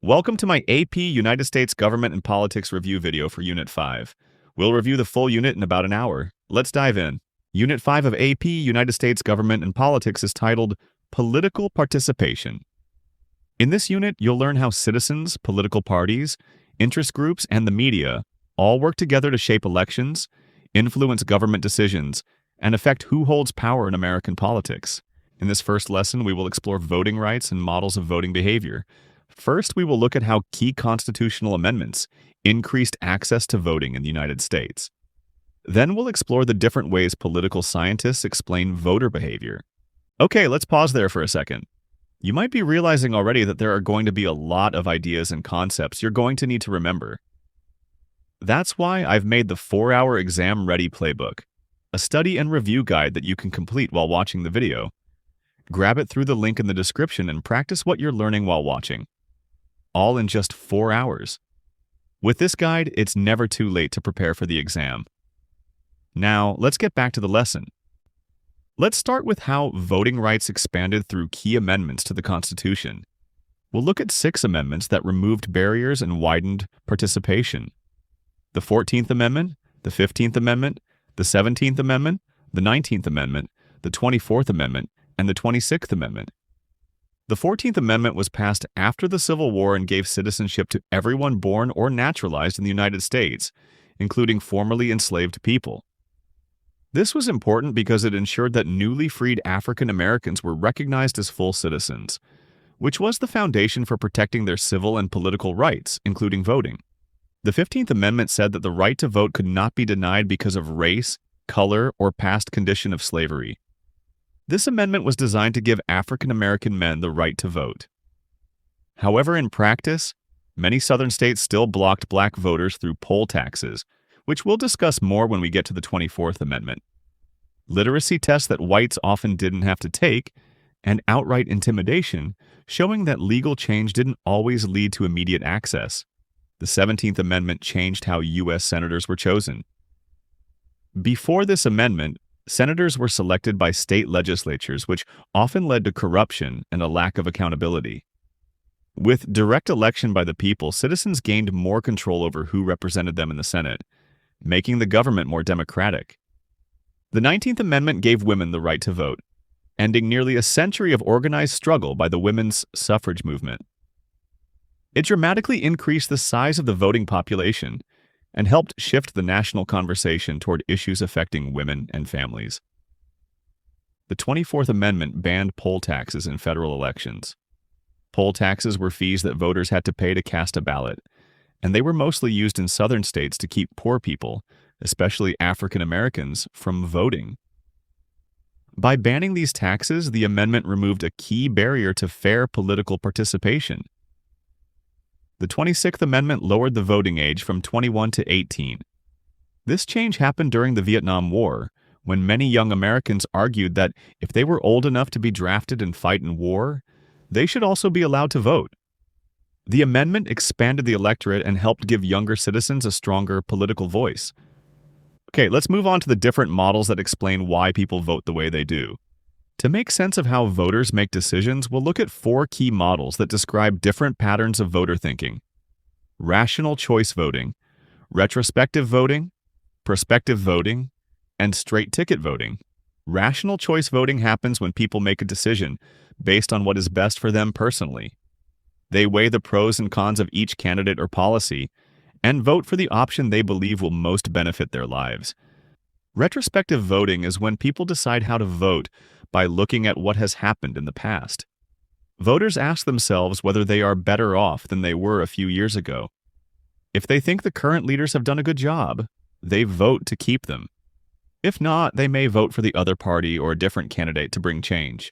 Welcome to my AP United States Government and Politics review video for Unit 5. We'll review the full unit in about an hour. Let's dive in. Unit 5 of AP United States Government and Politics is titled Political Participation. In this unit, you'll learn how citizens, political parties, interest groups, and the media all work together to shape elections, influence government decisions, and affect who holds power in American politics. In this first lesson, we will explore voting rights and models of voting behavior. First, we will look at how key constitutional amendments increased access to voting in the United States. Then we'll explore the different ways political scientists explain voter behavior. Okay, let's pause there for a second. You might be realizing already that there are going to be a lot of ideas and concepts you're going to need to remember. That's why I've made the 4-hour exam-ready playbook, a study and review guide that you can complete while watching the video. Grab it through the link in the description and practice what you're learning while watching. All in just 4 hours. With this guide, it's never too late to prepare for the exam. Now, let's get back to the lesson. Let's start with how voting rights expanded through key amendments to the Constitution. We'll look at 6 amendments that removed barriers and widened participation. The 14th Amendment, the 15th Amendment, the 17th Amendment, the 19th Amendment, the 24th Amendment, and the 26th Amendment. The 14th Amendment was passed after the Civil War and gave citizenship to everyone born or naturalized in the United States, including formerly enslaved people. This was important because it ensured that newly freed African Americans were recognized as full citizens, which was the foundation for protecting their civil and political rights, including voting. The 15th Amendment said that the right to vote could not be denied because of race, color, or past condition of slavery. This amendment was designed to give African American men the right to vote. However, in practice, many southern states still blocked black voters through poll taxes, which we'll discuss more when we get to the 24th Amendment. Literacy tests that whites often didn't have to take, and outright intimidation, showing that legal change didn't always lead to immediate access. The 17th Amendment changed how U.S. senators were chosen. Before this amendment, senators were selected by state legislatures, which often led to corruption and a lack of accountability. With direct election by the people, citizens gained more control over who represented them in the Senate, making the government more democratic. The 19th Amendment gave women the right to vote, ending nearly a century of organized struggle by the women's suffrage movement. It dramatically increased the size of the voting population and helped shift the national conversation toward issues affecting women and families. The 24th Amendment banned poll taxes in federal elections. Poll taxes were fees that voters had to pay to cast a ballot, and they were mostly used in southern states to keep poor people, especially African Americans, from voting. By banning these taxes, the amendment removed a key barrier to fair political participation. The 26th Amendment lowered the voting age from 21 to 18. This change happened during the Vietnam War, when many young Americans argued that if they were old enough to be drafted and fight in war, they should also be allowed to vote. The amendment expanded the electorate and helped give younger citizens a stronger political voice. Okay, let's move on to the different models that explain why people vote the way they do. To make sense of how voters make decisions, we'll look at 4 key models that describe different patterns of voter thinking: rational choice voting, retrospective voting, prospective voting, and straight ticket voting. Rational choice voting happens when people make a decision based on what is best for them personally. They weigh the pros and cons of each candidate or policy and vote for the option they believe will most benefit their lives. Retrospective voting is when people decide how to vote by looking at what has happened in the past. Voters ask themselves whether they are better off than they were a few years ago. If they think the current leaders have done a good job, they vote to keep them. If not, they may vote for the other party or a different candidate to bring change.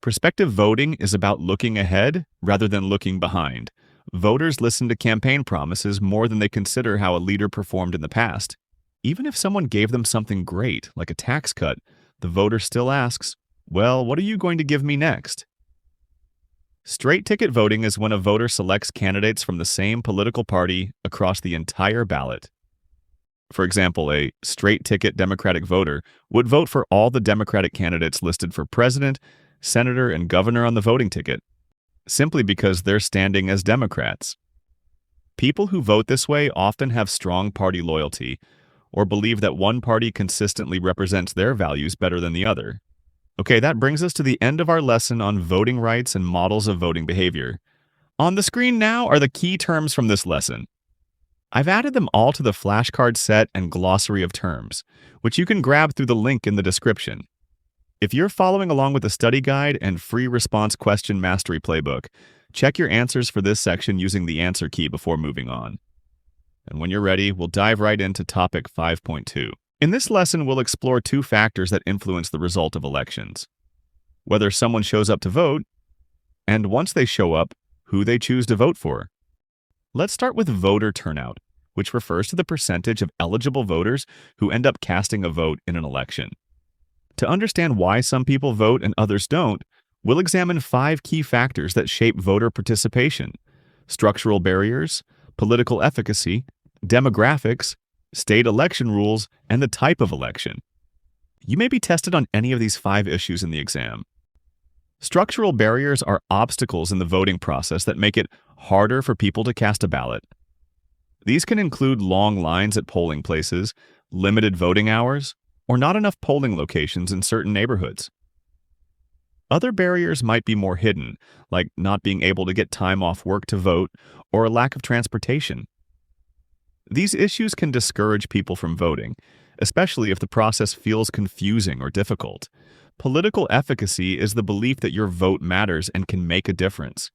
Prospective voting is about looking ahead rather than looking behind. Voters listen to campaign promises more than they consider how a leader performed in the past. Even if someone gave them something great, like a tax cut, the voter still asks, "Well, what are you going to give me next?" Straight ticket voting is when a voter selects candidates from the same political party across the entire ballot. For example, a straight ticket Democratic voter would vote for all the Democratic candidates listed for president, senator, and governor on the voting ticket. simply because they're standing as Democrats. People who vote this way often have strong party loyalty or believe that one party consistently represents their values better than the other. Okay, that brings us to the end of our lesson on voting rights and models of voting behavior. On the screen now are the key terms from this lesson. I've added them all to the flashcard set and glossary of terms, which you can grab through the link in the description. If you're following along with the study guide and free response question mastery playbook, check your answers for this section using the answer key before moving on. And when you're ready, we'll dive right into topic 5.2. In this lesson, we'll explore two factors that influence the result of elections: whether someone shows up to vote, and once they show up, who they choose to vote for. Let's start with voter turnout, which refers to the percentage of eligible voters who end up casting a vote in an election. To understand why some people vote and others don't, we'll examine 5 key factors that shape voter participation: structural barriers, political efficacy, demographics, state election rules, and the type of election. You may be tested on any of these 5 issues in the exam. Structural barriers are obstacles in the voting process that make it harder for people to cast a ballot. These can include long lines at polling places, limited voting hours, or not enough polling locations in certain neighborhoods. Other barriers might be more hidden, like not being able to get time off work to vote or a lack of transportation. These issues can discourage people from voting, especially if the process feels confusing or difficult. Political efficacy is the belief that your vote matters and can make a difference.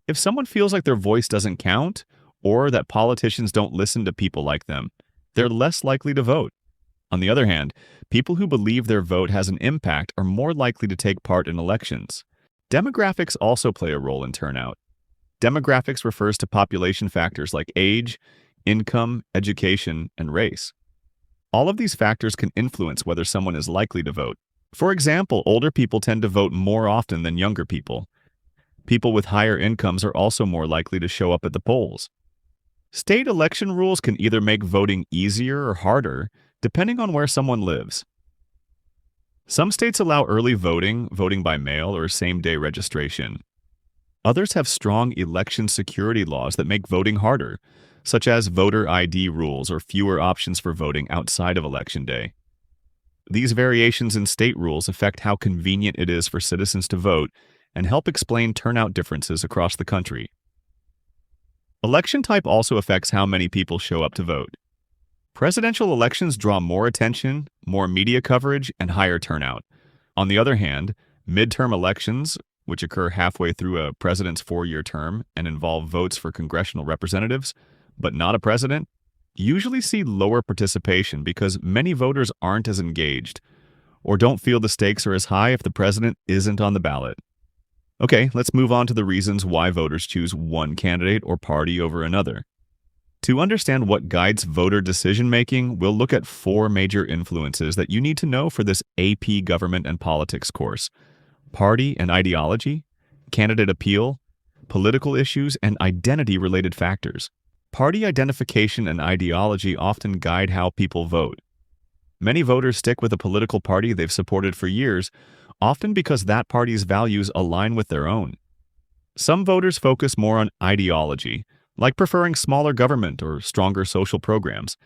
If someone feels like their voice doesn't count, or that politicians don't listen to people like them, they're less likely to vote. On the other hand, people who believe their vote has an impact are more likely to take part in elections. Demographics also play a role in turnout. Demographics refers to population factors like age, income, education, and race. All of these factors can influence whether someone is likely to vote. For example, older people tend to vote more often than younger people. People with higher incomes are also more likely to show up at the polls. State election rules can either make voting easier or harder, depending on where someone lives. Some states allow early voting, voting by mail, or same-day registration. Others have strong election security laws that make voting harder, such as voter ID rules or fewer options for voting outside of Election Day. These variations in state rules affect how convenient it is for citizens to vote and help explain turnout differences across the country. Election type also affects how many people show up to vote. Presidential elections draw more attention, more media coverage, and higher turnout. On the other hand, midterm elections, which occur halfway through a president's 4-year term and involve votes for congressional representatives, but not a president, usually see lower participation because many voters aren't as engaged or don't feel the stakes are as high if the president isn't on the ballot. Okay, let's move on to the reasons why voters choose one candidate or party over another. To understand what guides voter decision-making, we'll look at 4 major influences that you need to know for this AP Government and Politics course: party and ideology, candidate appeal, political issues, and identity-related factors. Party identification and ideology often guide how people vote. Many voters stick with a political party they've supported for years, often because that party's values align with their own. Some voters focus more on ideology, like preferring smaller government or stronger social programs,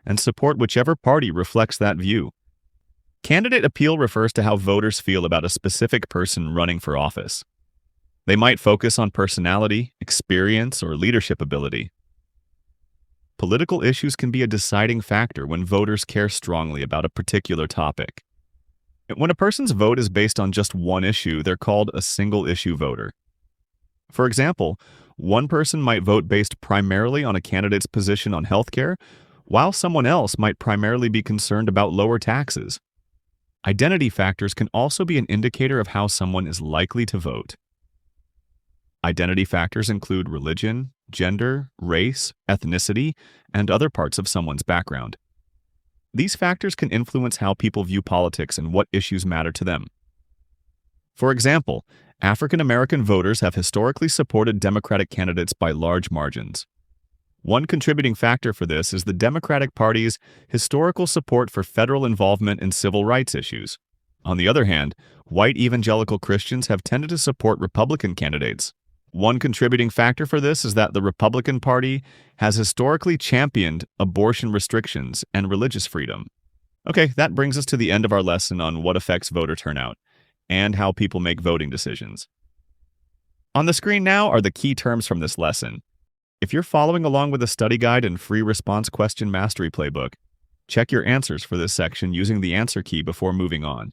and support whichever party reflects that view. Candidate appeal refers to how voters feel about a specific person running for office. They might focus on personality, experience, or leadership ability. Political issues can be a deciding factor when voters care strongly about a particular topic. When a person's vote is based on just one issue, they're called a single-issue voter. For example, one person might vote based primarily on a candidate's position on healthcare, while someone else might primarily be concerned about lower taxes. Identity factors can also be an indicator of how someone is likely to vote. Identity factors include religion, gender, race, ethnicity, and other parts of someone's background. These factors can influence how people view politics and what issues matter to them. For example, African American voters have historically supported Democratic candidates by large margins. One contributing factor for this is the Democratic Party's historical support for federal involvement in civil rights issues. On the other hand, white evangelical Christians have tended to support Republican candidates. One contributing factor for this is that the Republican Party has historically championed abortion restrictions and religious freedom. Okay, that brings us to the end of our lesson on what affects voter turnout and how people make voting decisions. On the screen now are the key terms from this lesson. If you're following along with the study guide and free response question mastery playbook, check your answers for this section using the answer key before moving on.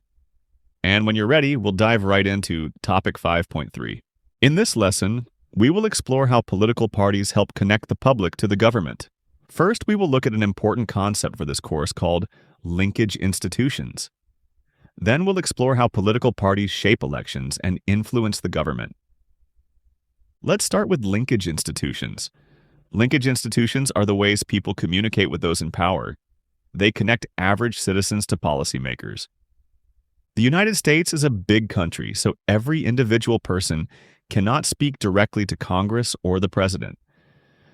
And when you're ready, we'll dive right into topic 5.3. In this lesson, we will explore how political parties help connect the public to the government. First, we will look at an important concept for this course called linkage institutions. Then we'll explore how political parties shape elections and influence the government. Let's start with linkage institutions. Linkage institutions are the ways people communicate with those in power. They connect average citizens to policymakers. The United States is a big country, so every individual person cannot speak directly to Congress or the president.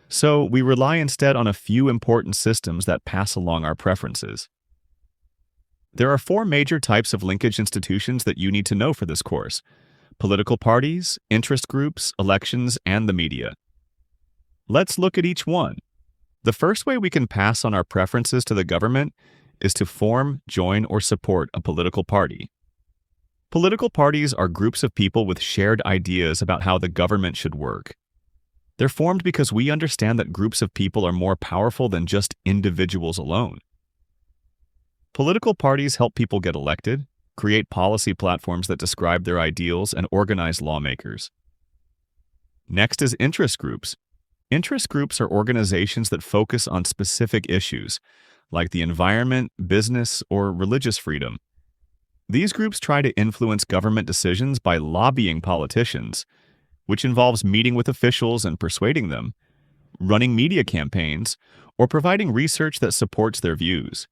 So we rely instead on a few important systems that pass along our preferences. There are 4 major types of linkage institutions that you need to know for this course: political parties, interest groups, elections, and the media. Let's look at each one. The first way we can pass on our preferences to the government is to form, join, or support a political party. Political parties are groups of people with shared ideas about how the government should work. They're formed because we understand that groups of people are more powerful than just individuals alone. Political parties help people get elected, create policy platforms that describe their ideals, and organize lawmakers. Next is interest groups. Interest groups are organizations that focus on specific issues, like the environment, business, or religious freedom. These groups try to influence government decisions by lobbying politicians, which involves meeting with officials and persuading them, running media campaigns, or providing research that supports their views.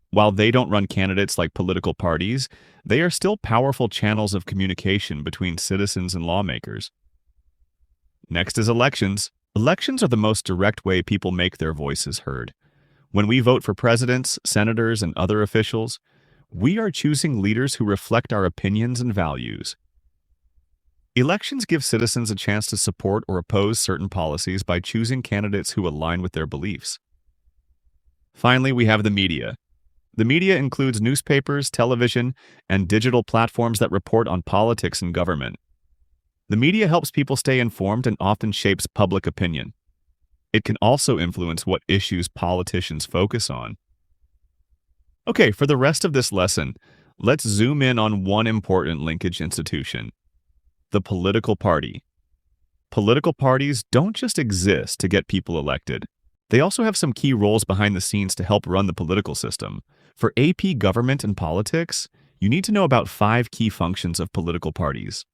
While they don't run candidates like political parties, they are still powerful channels of communication between citizens and lawmakers. Next is elections. Elections are the most direct way people make their voices heard. When we vote for presidents, senators, and other officials, we are choosing leaders who reflect our opinions and values. Elections give citizens a chance to support or oppose certain policies by choosing candidates who align with their beliefs. Finally, we have the media. The media includes newspapers, television, and digital platforms that report on politics and government. The media helps people stay informed and often shapes public opinion. It can also influence what issues politicians focus on. Okay, for the rest of this lesson, let's zoom in on one important linkage institution: the political party. Political parties don't just exist to get people elected. They also have some key roles behind the scenes to help run the political system. For AP Government and Politics, you need to know about 5 key functions of political parties.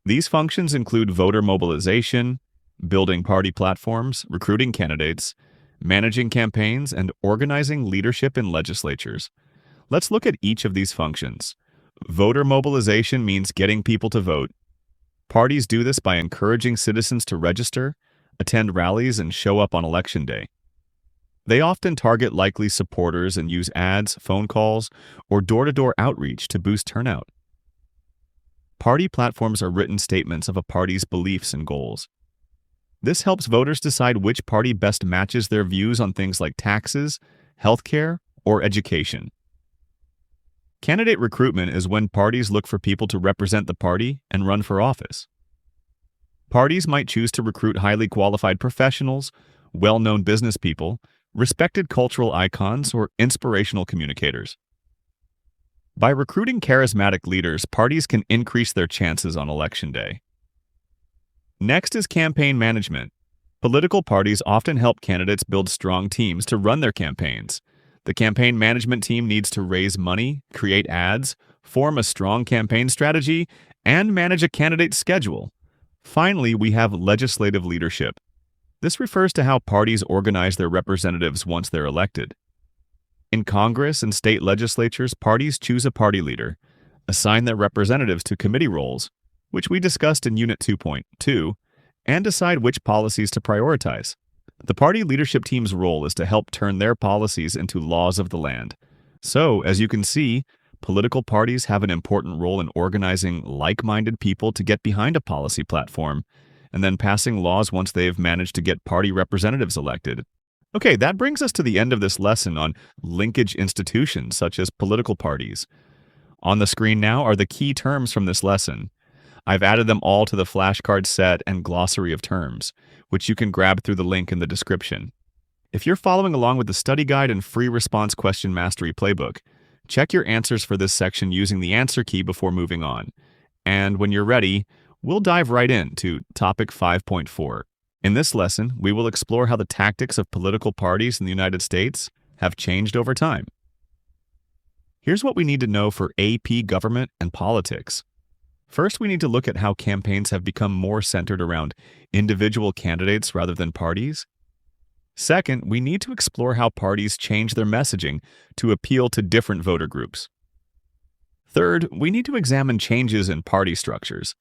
These functions include voter mobilization, building party platforms, recruiting candidates, managing campaigns, and organizing leadership in legislatures. Let's look at each of these functions. Voter mobilization means getting people to vote. Parties do this by encouraging citizens to register, attend rallies, and show up on election day. They often target likely supporters and use ads, phone calls, or door-to-door outreach to boost turnout. Party platforms are written statements of a party's beliefs and goals. This helps voters decide which party best matches their views on things like taxes, healthcare, or education. Candidate recruitment is when parties look for people to represent the party and run for office. Parties might choose to recruit highly qualified professionals, well-known business people, respected cultural icons, or inspirational communicators. By recruiting charismatic leaders, parties can increase their chances on election day. Next is campaign management. Political parties often help candidates build strong teams to run their campaigns. The campaign management team needs to raise money, create ads, form a strong campaign strategy, and manage a candidate's schedule. Finally, we have legislative leadership. This refers to how parties organize their representatives once they're elected. In Congress and state legislatures, parties choose a party leader, assign their representatives to committee roles, which we discussed in Unit 2.2, and decide which policies to prioritize. The party leadership team's role is to help turn their policies into laws of the land. So, as you can see, political parties have an important role in organizing like-minded people to get behind a policy platform, and then passing laws once they've managed to get party representatives elected. Okay, that brings us to the end of this lesson on linkage institutions such as political parties. On the screen now are the key terms from this lesson. I've added them all to the flashcard set and glossary of terms, which you can grab through the link in the description. If you're following along with the study guide and free response question mastery playbook, check your answers for this section using the answer key before moving on. And when you're ready, we'll dive right into Topic 5.4. In this lesson, we will explore how the tactics of political parties in the United States have changed over time. Here's what we need to know for AP Government and Politics. First, we need to look at how campaigns have become more centered around individual candidates rather than parties. Second, we need to explore how parties change their messaging to appeal to different voter groups. Third, we need to examine changes in party structures.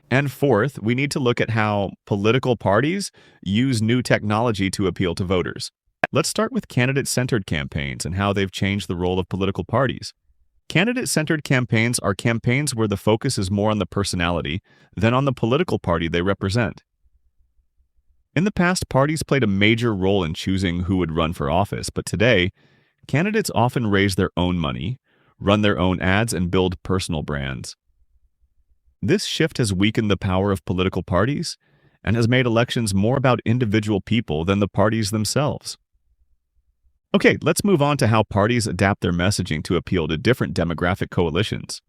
And fourth, we need to look at how political parties use new technology to appeal to voters. Let's start with candidate-centered campaigns and how they've changed the role of political parties. Candidate-centered campaigns are campaigns where the focus is more on the personality than on the political party they represent. In the past, parties played a major role in choosing who would run for office, but today, candidates often raise their own money, run their own ads, and build personal brands. This shift has weakened the power of political parties and has made elections more about individual people than the parties themselves. Okay, let's move on to how parties adapt their messaging to appeal to different demographic coalitions.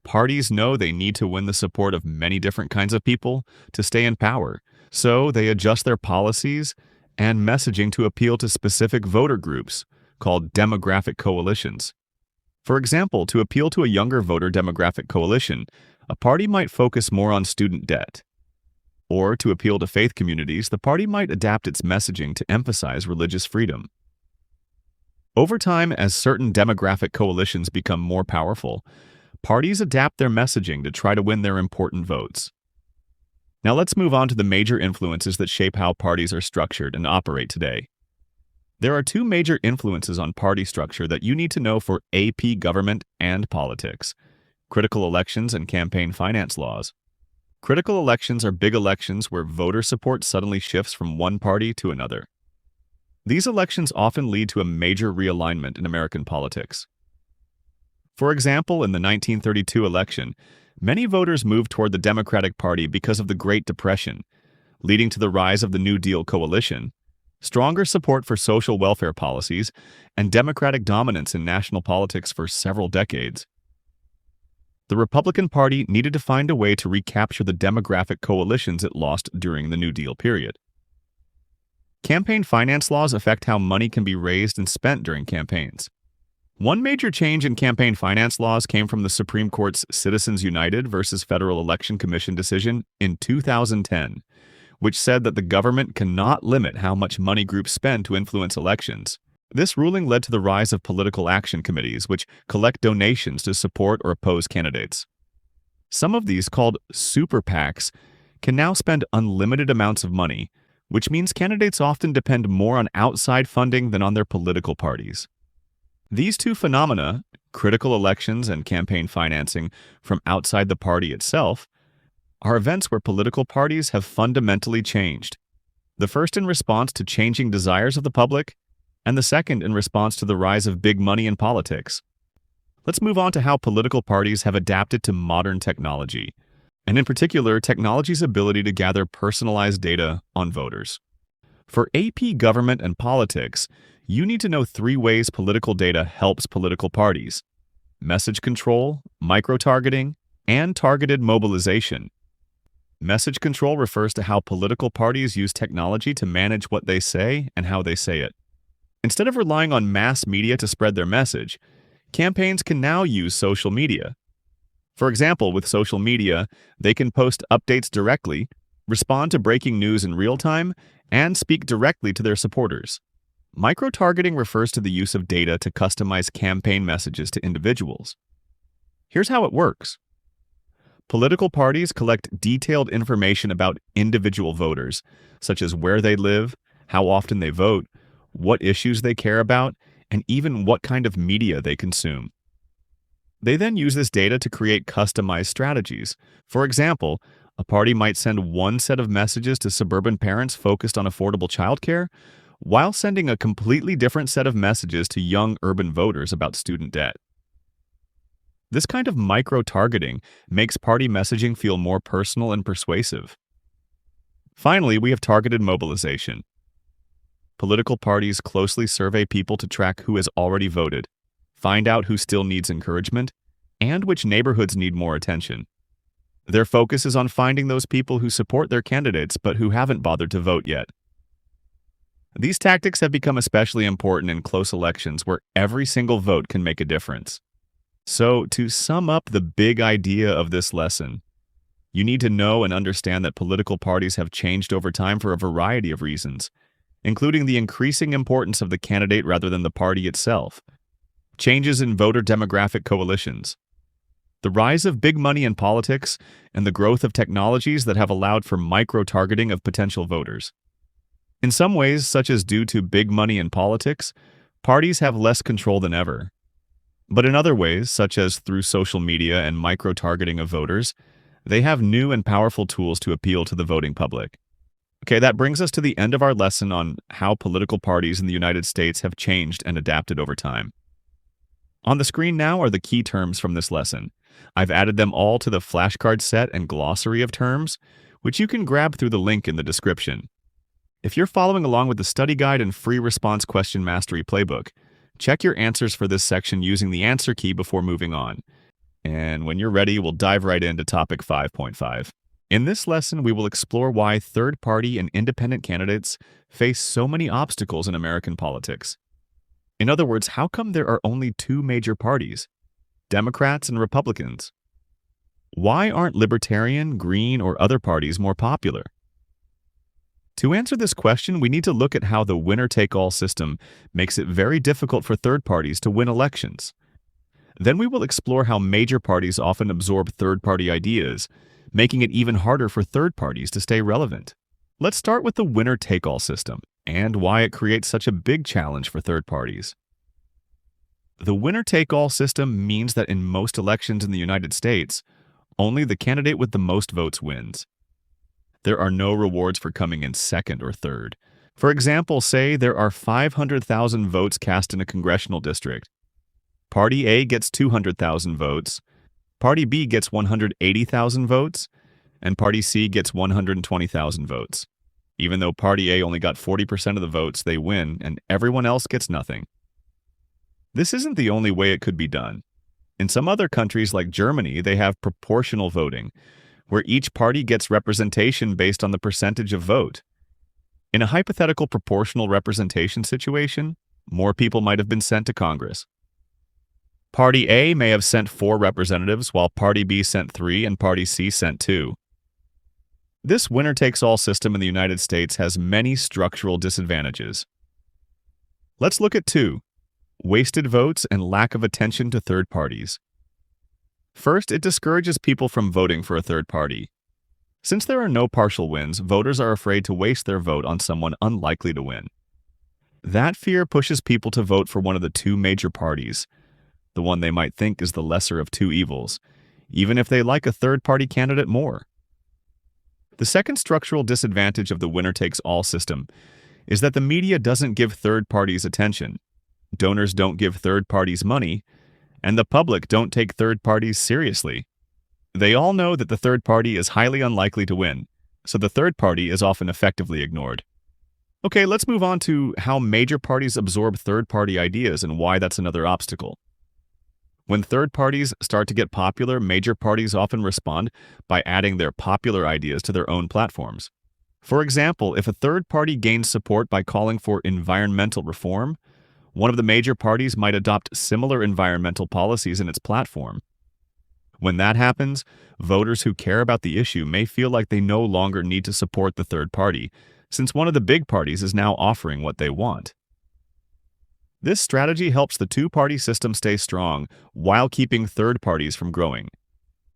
Parties know they need to win the support of many different kinds of people to stay in power, so they adjust their policies and messaging to appeal to specific voter groups, called demographic coalitions. For example, to appeal to a younger voter demographic coalition, a party might focus more on student debt. Or to appeal to faith communities, the party might adapt its messaging to emphasize religious freedom. Over time, as certain demographic coalitions become more powerful, parties adapt their messaging to try to win their important votes. Now let's move on to the major influences that shape how parties are structured and operate today. There are two major influences on party structure that you need to know for AP Government and Politics: critical elections and campaign finance laws. Critical elections are big elections where voter support suddenly shifts from one party to another. These elections often lead to a major realignment in American politics. For example, in the 1932 election, many voters moved toward the Democratic Party because of the Great Depression, leading to the rise of the New Deal coalition, stronger support for social welfare policies, and Democratic dominance in national politics for several decades. The Republican Party needed to find a way to recapture the demographic coalitions it lost during the New Deal period. Campaign finance laws affect how money can be raised and spent during campaigns. One major change in campaign finance laws came from the Supreme Court's Citizens United versus Federal Election Commission decision in 2010, which said that the government cannot limit how much money groups spend to influence elections. This ruling led to the rise of political action committees, which collect donations to support or oppose candidates. Some of these, called super PACs, can now spend unlimited amounts of money, which means candidates often depend more on outside funding than on their political parties. These two phenomena, critical elections and campaign financing from outside the party itself, are events where political parties have fundamentally changed. The first in response to changing desires of the public, and the second in response to the rise of big money in politics. Let's move on to how political parties have adapted to modern technology, and in particular, technology's ability to gather personalized data on voters. For AP Government and Politics, you need to know 3 ways political data helps political parties: message control, micro-targeting, and targeted mobilization. Message control refers to how political parties use technology to manage what they say and how they say it. Instead of relying on mass media to spread their message, campaigns can now use social media. For example, with social media, they can post updates directly, respond to breaking news in real time, and speak directly to their supporters. Micro-targeting refers to the use of data to customize campaign messages to individuals. Here's how it works. Political parties collect detailed information about individual voters, such as where they live, how often they vote, what issues they care about, and even what kind of media they consume. They then use this data to create customized strategies. For example, a party might send one set of messages to suburban parents focused on affordable childcare, while sending a completely different set of messages to young urban voters about student debt. This kind of micro-targeting makes party messaging feel more personal and persuasive. Finally, we have targeted mobilization. Political parties closely survey people to track who has already voted, find out who still needs encouragement, and which neighborhoods need more attention. Their focus is on finding those people who support their candidates but who haven't bothered to vote yet. These tactics have become especially important in close elections where every single vote can make a difference. So, to sum up the big idea of this lesson, you need to know and understand that political parties have changed over time for a variety of reasons, including the increasing importance of the candidate rather than the party itself, changes in voter demographic coalitions, the rise of big money in politics, and the growth of technologies that have allowed for micro-targeting of potential voters. In some ways, such as due to big money in politics, parties have less control than ever. But in other ways, such as through social media and micro-targeting of voters, they have new and powerful tools to appeal to the voting public. Okay, that brings us to the end of our lesson on how political parties in the United States have changed and adapted over time. On the screen now are the key terms from this lesson. I've added them all to the flashcard set and glossary of terms, which you can grab through the link in the description. If you're following along with the study guide and free response question mastery playbook, check your answers for this section using the answer key before moving on. And when you're ready, we'll dive right into topic 5.5. In this lesson, we will explore why third-party and independent candidates face so many obstacles in American politics. In other words, how come there are only two major parties, Democrats and Republicans? Why aren't Libertarian, Green, or other parties more popular? To answer this question, we need to look at how the winner-take-all system makes it very difficult for third parties to win elections. Then we will explore how major parties often absorb third-party ideas, making it even harder for third parties to stay relevant. Let's start with the winner-take-all system and why it creates such a big challenge for third parties. The winner-take-all system means that in most elections in the United States, only the candidate with the most votes wins. There are no rewards for coming in second or third. For example, say there are 500,000 votes cast in a congressional district. Party A gets 200,000 votes, Party B gets 180,000 votes, and Party C gets 120,000 votes. Even though Party A only got 40% of the votes, they win, and everyone else gets nothing. This isn't the only way it could be done. In some other countries like Germany, they have proportional voting, where each party gets representation based on the percentage of vote. In a hypothetical proportional representation situation, more people might have been sent to Congress. Party A may have sent 4 representatives, while Party B sent 3 and Party C sent 2. This winner-takes-all system in the United States has many structural disadvantages. Let's look at 2: wasted votes and lack of attention to third parties. First, it discourages people from voting for a third party. Since there are no partial wins, voters are afraid to waste their vote on someone unlikely to win. That fear pushes people to vote for one of the two major parties, the one they might think is the lesser of two evils, even if they like a third-party candidate more. The second structural disadvantage of the winner-takes-all system is that the media doesn't give third parties attention, donors don't give third parties money, and the public don't take third parties seriously. They all know that the third party is highly unlikely to win, so the third party is often effectively ignored. Okay, let's move on to how major parties absorb third-party ideas and why that's another obstacle. When third parties start to get popular, major parties often respond by adding their popular ideas to their own platforms. For example, if a third party gains support by calling for environmental reform, one of the major parties might adopt similar environmental policies in its platform. When that happens, voters who care about the issue may feel like they no longer need to support the third party, since one of the big parties is now offering what they want. This strategy helps the two-party system stay strong while keeping third parties from growing.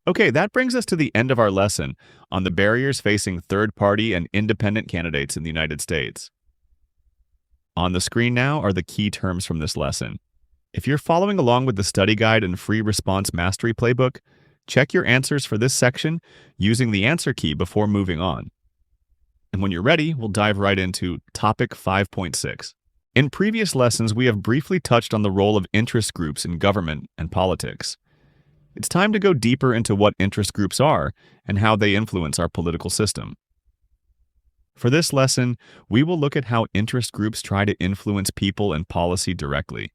Okay, that brings us to the end of our lesson on the barriers facing third-party and independent candidates in the United States. On the screen now are the key terms from this lesson. If you're following along with the study guide and free response mastery playbook, check your answers for this section using the answer key before moving on. And when you're ready, we'll dive right into Topic 5.6. In previous lessons, we have briefly touched on the role of interest groups in government and politics. It's time to go deeper into what interest groups are and how they influence our political system. For this lesson, we will look at how interest groups try to influence people and policy directly.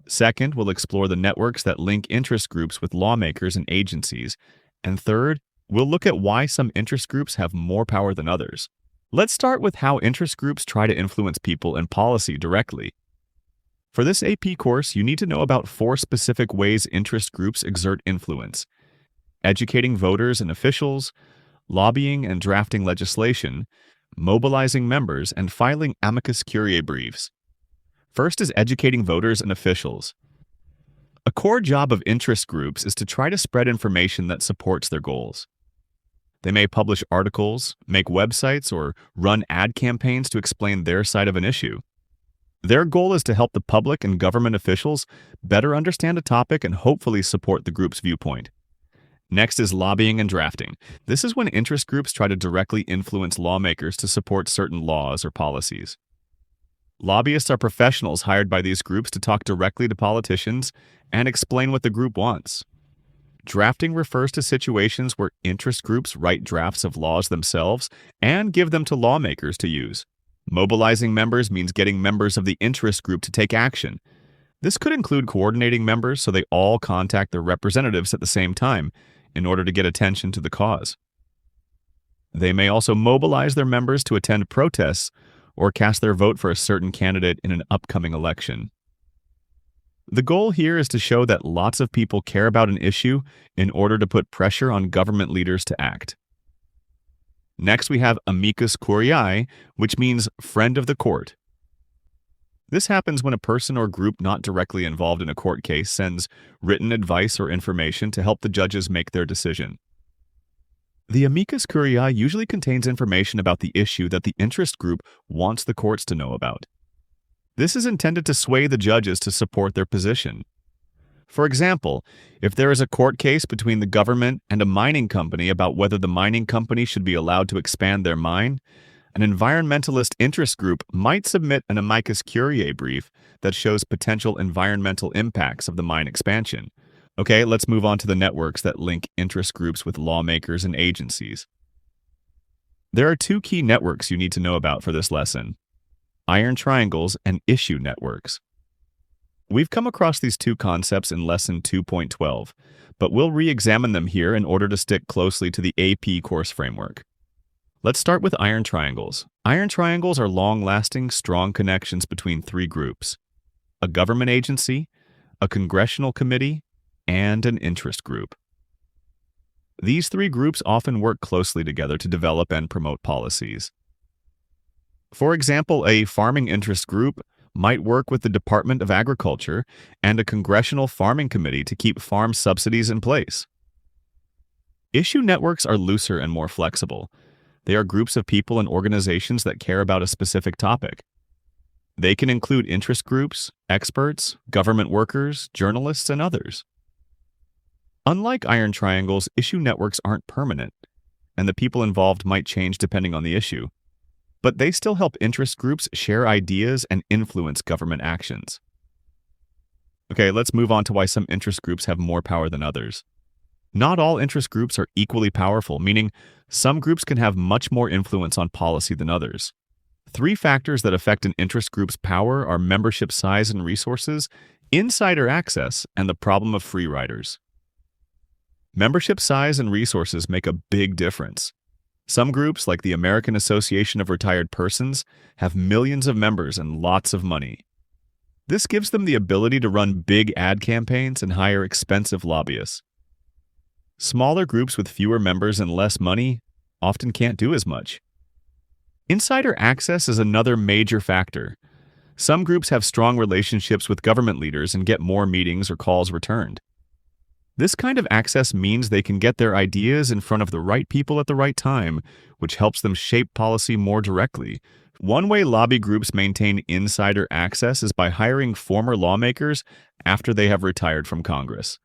Second, we'll explore the networks that link interest groups with lawmakers and agencies. And third, we'll look at why some interest groups have more power than others. Let's start with how interest groups try to influence people and policy directly. For this AP course, you need to know about 4 specific ways interest groups exert influence: educating voters and officials, lobbying and drafting legislation, mobilizing members, and filing amicus curiae briefs. First is educating voters and officials. A core job of interest groups is to try to spread information that supports their goals. They may publish articles, make websites, or run ad campaigns to explain their side of an issue. Their goal is to help the public and government officials better understand a topic and hopefully support the group's viewpoint. Next is lobbying and drafting. This is when interest groups try to directly influence lawmakers to support certain laws or policies. Lobbyists are professionals hired by these groups to talk directly to politicians and explain what the group wants. Drafting refers to situations where interest groups write drafts of laws themselves and give them to lawmakers to use. Mobilizing members means getting members of the interest group to take action. This could include coordinating members so they all contact their representatives at the same time in order to get attention to the cause. They may also mobilize their members to attend protests or cast their vote for a certain candidate in an upcoming election. The goal here is to show that lots of people care about an issue in order to put pressure on government leaders to act. Next, we have amicus curiae, which means friend of the court. This happens when a person or group not directly involved in a court case sends written advice or information to help the judges make their decision. The amicus curiae usually contains information about the issue that the interest group wants the courts to know about. This is intended to sway the judges to support their position. For example, if there is a court case between the government and a mining company about whether the mining company should be allowed to expand their mine, an environmentalist interest group might submit an amicus curiae brief that shows potential environmental impacts of the mine expansion. Okay, let's move on to the networks that link interest groups with lawmakers and agencies. There are 2 key networks you need to know about for this lesson: iron triangles and issue networks. We've come across these 2 concepts in Lesson 2.12, but we'll re-examine them here in order to stick closely to the AP course framework. Let's start with iron triangles. Iron triangles are long-lasting, strong connections between 3 groups: a government agency, a congressional committee, and an interest group. These 3 groups often work closely together to develop and promote policies. For example, a farming interest group might work with the Department of Agriculture and a congressional farming committee to keep farm subsidies in place. Issue networks are looser and more flexible. They are groups of people and organizations that care about a specific topic. They can include interest groups, experts, government workers, journalists, and others. Unlike iron triangles, issue networks aren't permanent, and the people involved might change depending on the issue. But they still help interest groups share ideas and influence government actions. Okay, let's move on to why some interest groups have more power than others. Not all interest groups are equally powerful, meaning some groups can have much more influence on policy than others. 3 factors that affect an interest group's power are membership size and resources, insider access, and the problem of free riders. Membership size and resources make a big difference. Some groups, like the American Association of Retired Persons, have millions of members and lots of money. This gives them the ability to run big ad campaigns and hire expensive lobbyists. Smaller groups with fewer members and less money often can't do as much. Insider access is another major factor. Some groups have strong relationships with government leaders and get more meetings or calls returned. This kind of access means they can get their ideas in front of the right people at the right time, which helps them shape policy more directly. One way lobby groups maintain insider access is by hiring former lawmakers after they have retired from Congress.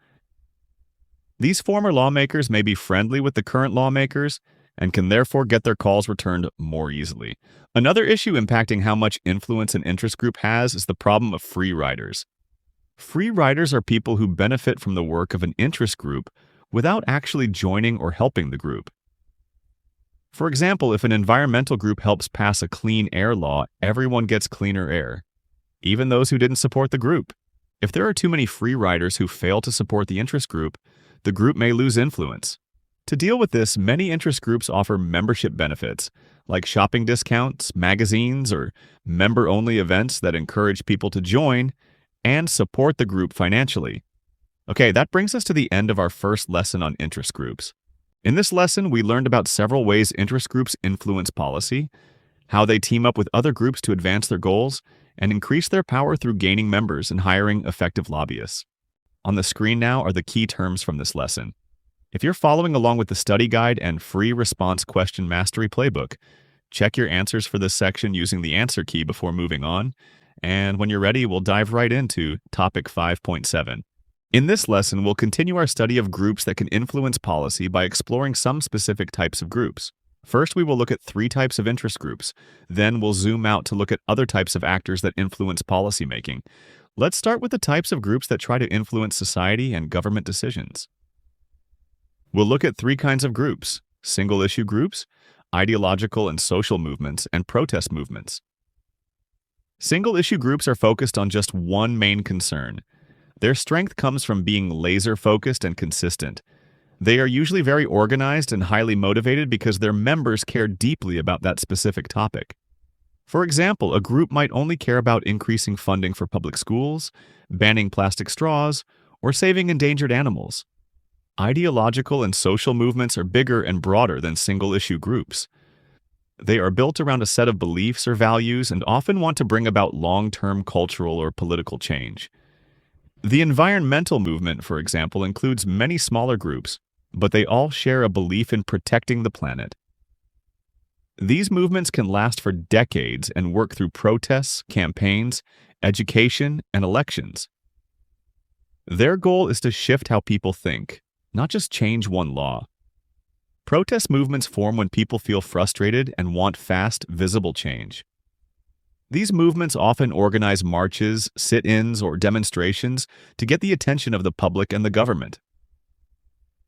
These former lawmakers may be friendly with the current lawmakers and can therefore get their calls returned more easily. Another issue impacting how much influence an interest group has is the problem of free riders. Free riders are people who benefit from the work of an interest group without actually joining or helping the group. For example, if an environmental group helps pass a clean air law, everyone gets cleaner air, even those who didn't support the group. If there are too many free riders who fail to support the interest group, the group may lose influence. To deal with this, many interest groups offer membership benefits, like shopping discounts, magazines, or member-only events that encourage people to join and support the group financially. Okay, that brings us to the end of our first lesson on interest groups. In this lesson, we learned about several ways interest groups influence policy, how they team up with other groups to advance their goals, and increase their power through gaining members and hiring effective lobbyists. On the screen now are the key terms from this lesson. If you're following along with the study guide and free response question mastery playbook, check your answers for this section using the answer key before moving on, and when you're ready, we'll dive right into Topic 5.7. In this lesson, we'll continue our study of groups that can influence policy by exploring some specific types of groups. First, we will look at 3 types of interest groups. Then we'll zoom out to look at other types of actors that influence policymaking. Let's start with the types of groups that try to influence society and government decisions. We'll look at 3 kinds of groups: single-issue groups, ideological and social movements, and protest movements. Single-issue groups are focused on just one main concern. Their strength comes from being laser-focused and consistent. They are usually very organized and highly motivated because their members care deeply about that specific topic. For example, a group might only care about increasing funding for public schools, banning plastic straws, or saving endangered animals. Ideological and social movements are bigger and broader than single-issue groups. They are built around a set of beliefs or values and often want to bring about long-term cultural or political change. The environmental movement, for example, includes many smaller groups, but they all share a belief in protecting the planet. These movements can last for decades and work through protests, campaigns, education, and elections. Their goal is to shift how people think, not just change one law. Protest movements form when people feel frustrated and want fast, visible change. These movements often organize marches, sit-ins, or demonstrations to get the attention of the public and the government.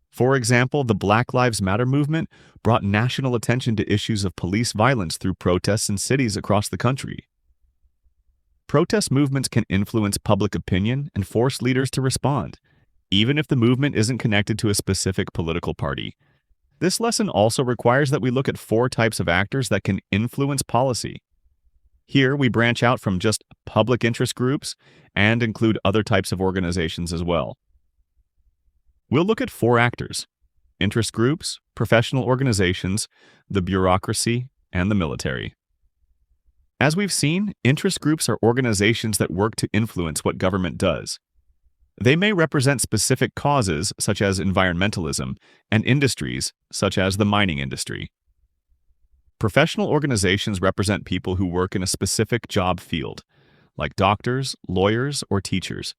For example, the Black Lives Matter movement brought national attention to issues of police violence through protests in cities across the country. Protest movements can influence public opinion and force leaders to respond, even if the movement isn't connected to a specific political party. This lesson also requires that we look at 4 types of actors that can influence policy. Here, we branch out from just public interest groups and include other types of organizations as well. We'll look at 4 actors: interest groups, professional organizations, the bureaucracy, and the military. As we've seen, interest groups are organizations that work to influence what government does. They may represent specific causes, such as environmentalism, and industries, such as the mining industry. Professional organizations represent people who work in a specific job field, like doctors, lawyers, or teachers.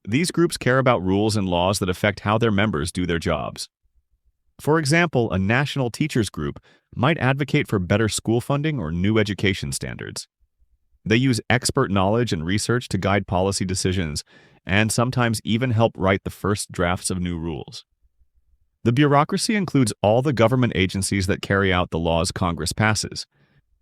These groups care about rules and laws that affect how their members do their jobs. For example, a national teachers group might advocate for better school funding or new education standards. They use expert knowledge and research to guide policy decisions and sometimes even help write the first drafts of new rules. The bureaucracy includes all the government agencies that carry out the laws Congress passes.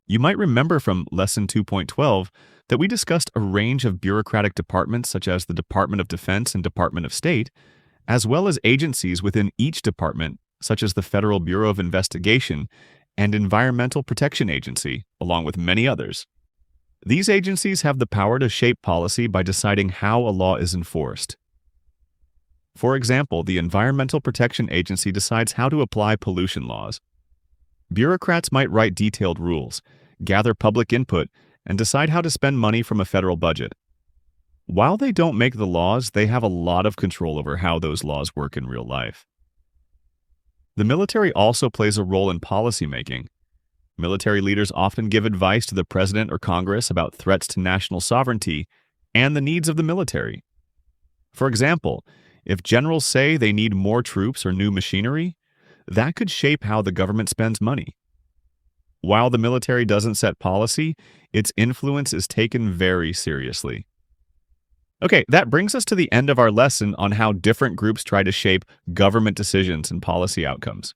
You might remember from Lesson 2.12 that we discussed a range of bureaucratic departments such as the Department of Defense and Department of State, as well as agencies within each department such as the Federal Bureau of Investigation and Environmental Protection Agency, along with many others. These agencies have the power to shape policy by deciding how a law is enforced. For example, the Environmental Protection Agency decides how to apply pollution laws. Bureaucrats might write detailed rules, gather public input, and decide how to spend money from a federal budget. While they don't make the laws, they have a lot of control over how those laws work in real life. The military also plays a role in policymaking. Military leaders often give advice to the president or Congress about threats to national sovereignty and the needs of the military. For example, if generals say they need more troops or new machinery, that could shape how the government spends money. While the military doesn't set policy, its influence is taken very seriously. Okay, that brings us to the end of our lesson on how different groups try to shape government decisions and policy outcomes.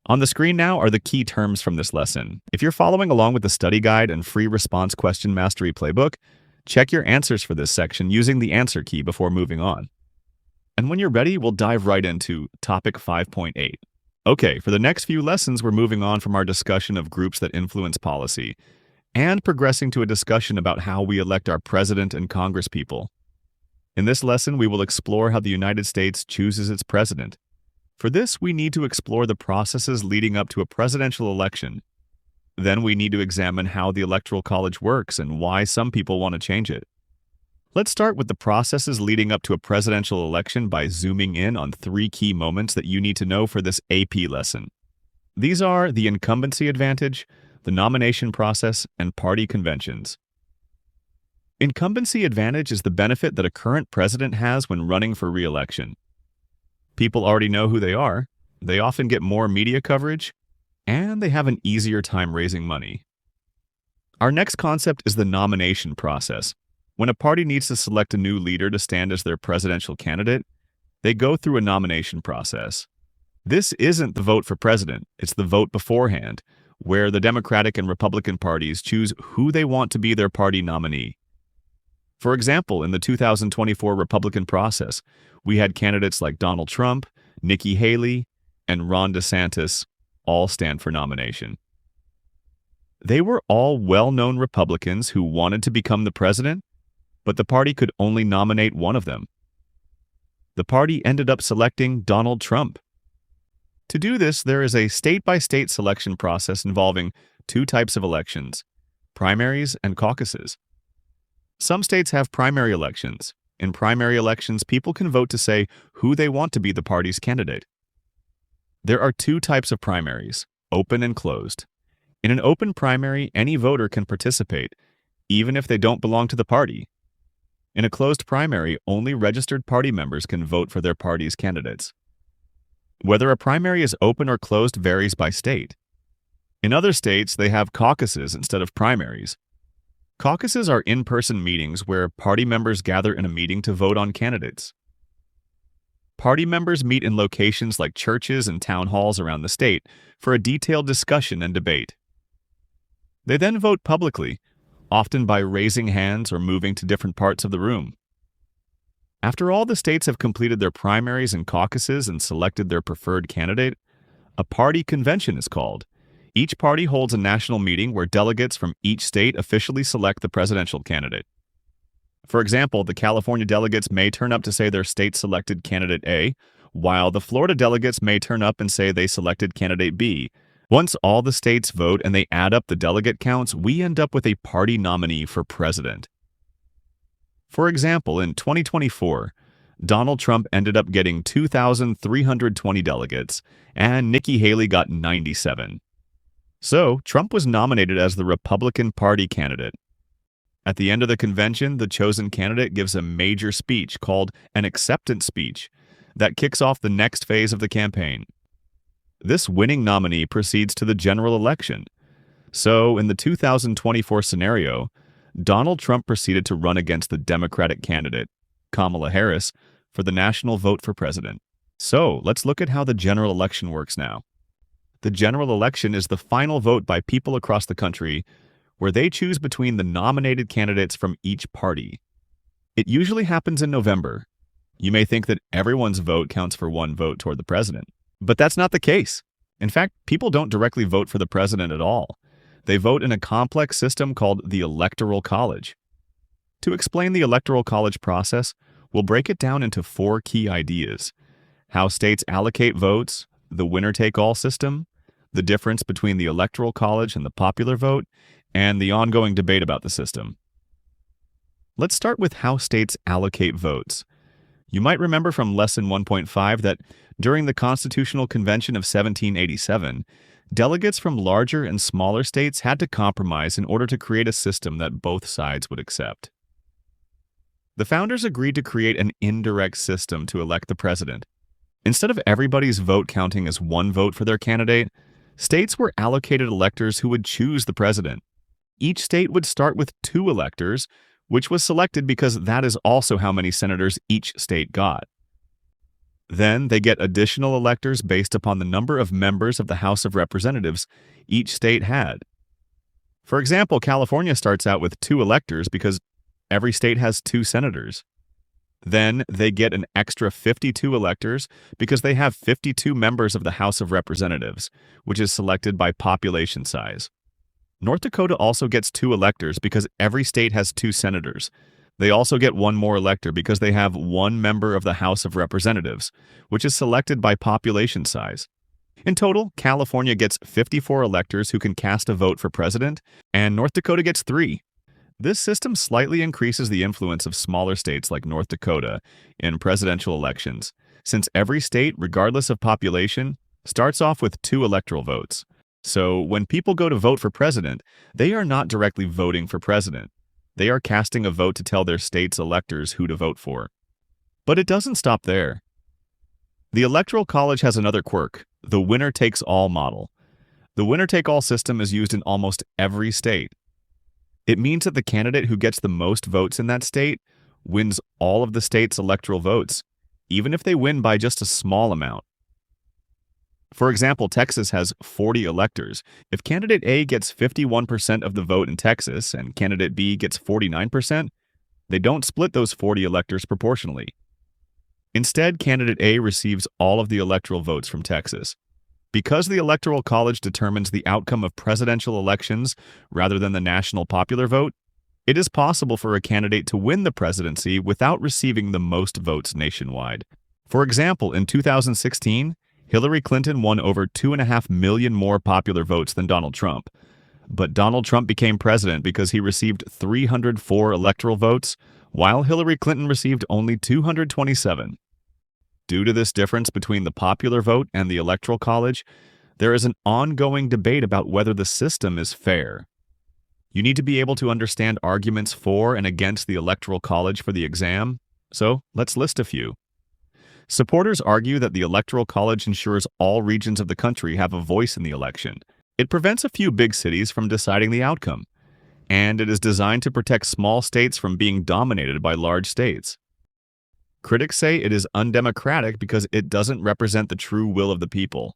On the screen now are the key terms from this lesson. If you're following along with the study guide and free response question mastery playbook, check your answers for this section using the answer key before moving on. And when you're ready, we'll dive right into topic 5.8. Okay, for the next few lessons, we're moving on from our discussion of groups that influence policy and progressing to a discussion about how we elect our president and congresspeople. In this lesson, we will explore how the United States chooses its president. For this, we need to explore the processes leading up to a presidential election. Then we need to examine how the Electoral College works and why some people want to change it. Let's start with the processes leading up to a presidential election by zooming in on 3 key moments that you need to know for this AP lesson. These are the incumbency advantage, the nomination process, and party conventions. Incumbency advantage is the benefit that a current president has when running for re-election. People already know who they are, they often get more media coverage, and they have an easier time raising money. Our next concept is the nomination process. When a party needs to select a new leader to stand as their presidential candidate, they go through a nomination process. This isn't the vote for president, it's the vote beforehand, where the Democratic and Republican parties choose who they want to be their party nominee. For example, in the 2024 Republican process, we had candidates like Donald Trump, Nikki Haley, and Ron DeSantis all stand for nomination. They were all well-known Republicans who wanted to become the president, but the party could only nominate one of them. The party ended up selecting Donald Trump. To do this, there is a state-by-state selection process involving 2 types of elections, primaries and caucuses. Some states have primary elections. In primary elections, people can vote to say who they want to be the party's candidate. There are 2 types of primaries, open and closed. In an open primary, any voter can participate, even if they don't belong to the party. In a closed primary, only registered party members can vote for their party's candidates. Whether a primary is open or closed varies by state. In other states, they have caucuses instead of primaries. Caucuses are in-person meetings where party members gather in a meeting to vote on candidates. Party members meet in locations like churches and town halls around the state for a detailed discussion and debate. They then vote publicly, often by raising hands or moving to different parts of the room. After all the states have completed their primaries and caucuses and selected their preferred candidate, a party convention is called. Each party holds a national meeting where delegates from each state officially select the presidential candidate. For example, the California delegates may turn up to say their state selected candidate A, while the Florida delegates may turn up and say they selected candidate B. Once all the states vote and they add up the delegate counts, we end up with a party nominee for president. For example, in 2024, Donald Trump ended up getting 2,320 delegates, and Nikki Haley got 97. So, Trump was nominated as the Republican Party candidate. At the end of the convention, the chosen candidate gives a major speech called an acceptance speech that kicks off the next phase of the campaign. This winning nominee proceeds to the general election. So, in the 2024 scenario, Donald Trump proceeded to run against the Democratic candidate, Kamala Harris, for the national vote for president. So, let's look at how the general election works now. The general election is the final vote by people across the country where they choose between the nominated candidates from each party. It usually happens in November. You may think that everyone's vote counts for one vote toward the president, but that's not the case. In fact, people don't directly vote for the president at all. They vote in a complex system called the Electoral College. To explain the Electoral College process, we'll break it down into 4 key ideas: how states allocate votes, the winner-take-all system, the difference between the Electoral College and the popular vote, and the ongoing debate about the system. Let's start with how states allocate votes. You might remember from Lesson 1.5 that during the Constitutional Convention of 1787, delegates from larger and smaller states had to compromise in order to create a system that both sides would accept. The founders agreed to create an indirect system to elect the president. Instead of everybody's vote counting as one vote for their candidate, states were allocated electors who would choose the president. Each state would start with 2 electors, which was selected because that is also how many senators each state got. Then they get additional electors based upon the number of members of the House of Representatives each state had. For example, California starts out with 2 electors because every state has 2 senators. Then they get an extra 52 electors because they have 52 members of the House of Representatives, which is selected by population size. North Dakota also gets 2 electors because every state has 2 senators. They also get 1 more elector because they have 1 member of the House of Representatives, which is selected by population size. In total, California gets 54 electors who can cast a vote for president, and North Dakota gets 3. This system slightly increases the influence of smaller states like North Dakota in presidential elections, since every state, regardless of population, starts off with 2 electoral votes. So when people go to vote for president, they are not directly voting for president. They are casting a vote to tell their state's electors who to vote for. But it doesn't stop there. The Electoral College has another quirk, the winner-takes-all model. The winner-take-all system is used in almost every state. It means that the candidate who gets the most votes in that state wins all of the state's electoral votes, even if they win by just a small amount. For example, Texas has 40 electors. If candidate A gets 51% of the vote in Texas and candidate B gets 49%, they don't split those 40 electors proportionally. Instead, candidate A receives all of the electoral votes from Texas. Because the Electoral College determines the outcome of presidential elections rather than the national popular vote, it is possible for a candidate to win the presidency without receiving the most votes nationwide. For example, in 2016, Hillary Clinton won over 2.5 million more popular votes than Donald Trump. But Donald Trump became president because he received 304 electoral votes, while Hillary Clinton received only 227. Due to this difference between the popular vote and the Electoral College, there is an ongoing debate about whether the system is fair. You need to be able to understand arguments for and against the Electoral College for the exam, so let's list a few. Supporters argue that the Electoral College ensures all regions of the country have a voice in the election. It prevents a few big cities from deciding the outcome, and it is designed to protect small states from being dominated by large states. Critics say it is undemocratic because it doesn't represent the true will of the people,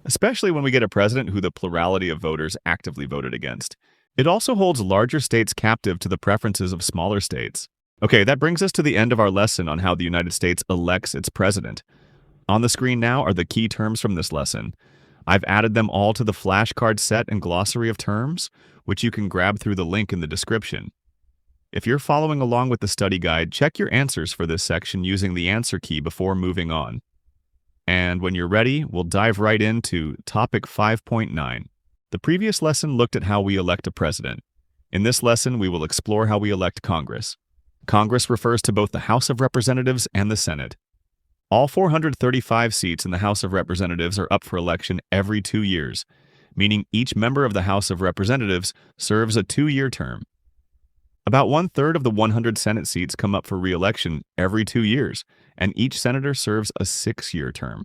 especially when we get a president who the plurality of voters actively voted against. It also holds larger states captive to the preferences of smaller states. Okay, that brings us to the end of our lesson on how the United States elects its president. On the screen now are the key terms from this lesson. I've added them all to the flashcard set and glossary of terms, which you can grab through the link in the description. If you're following along with the study guide, check your answers for this section using the answer key before moving on. And when you're ready, we'll dive right into Topic 5.9. The previous lesson looked at how we elect a president. In this lesson, we will explore how we elect Congress. Congress refers to both the House of Representatives and the Senate. All 435 seats in the House of Representatives are up for election every 2 years, meaning each member of the House of Representatives serves a 2-year term. About 1/3 of the 100 Senate seats come up for re-election every 2 years, and each senator serves a 6-year term.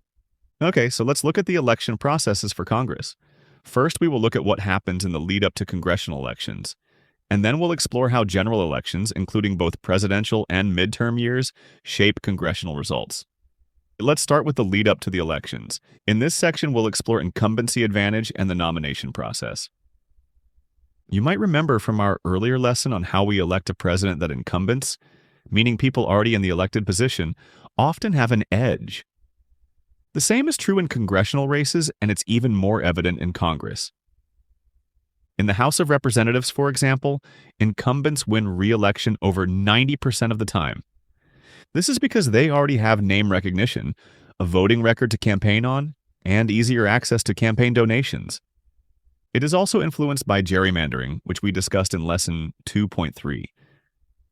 Okay, so let's look at the election processes for Congress. First, we will look at what happens in the lead-up to congressional elections, and then we'll explore how general elections, including both presidential and midterm years, shape congressional results. Let's start with the lead-up to the elections. In this section, we'll explore incumbency advantage and the nomination process. You might remember from our earlier lesson on how we elect a president that incumbents, meaning people already in the elected position, often have an edge. The same is true in congressional races, and it's even more evident in Congress. In the House of Representatives, for example, incumbents win re-election over 90% of the time. This is because they already have name recognition, a voting record to campaign on, and easier access to campaign donations. It is also influenced by gerrymandering, which we discussed in Lesson 2.3.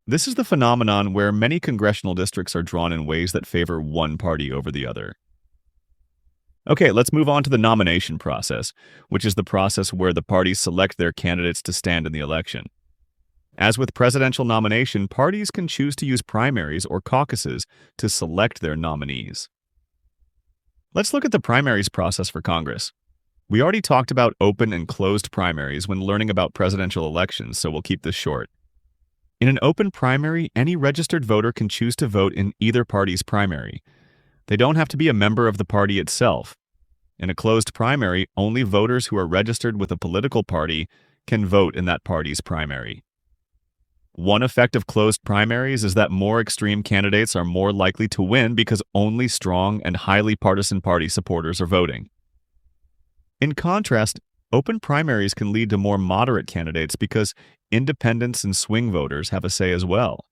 This is the phenomenon where many congressional districts are drawn in ways that favor one party over the other. Okay, let's move on to the nomination process, which is the process where the parties select their candidates to stand in the election. As with presidential nomination, parties can choose to use primaries or caucuses to select their nominees. Let's look at the primaries process for Congress. We already talked about open and closed primaries when learning about presidential elections, so we'll keep this short. In an open primary, any registered voter can choose to vote in either party's primary. They don't have to be a member of the party itself. In a closed primary, only voters who are registered with a political party can vote in that party's primary. One effect of closed primaries is that more extreme candidates are more likely to win because only strong and highly partisan party supporters are voting. In contrast, open primaries can lead to more moderate candidates because independents and swing voters have a say as well.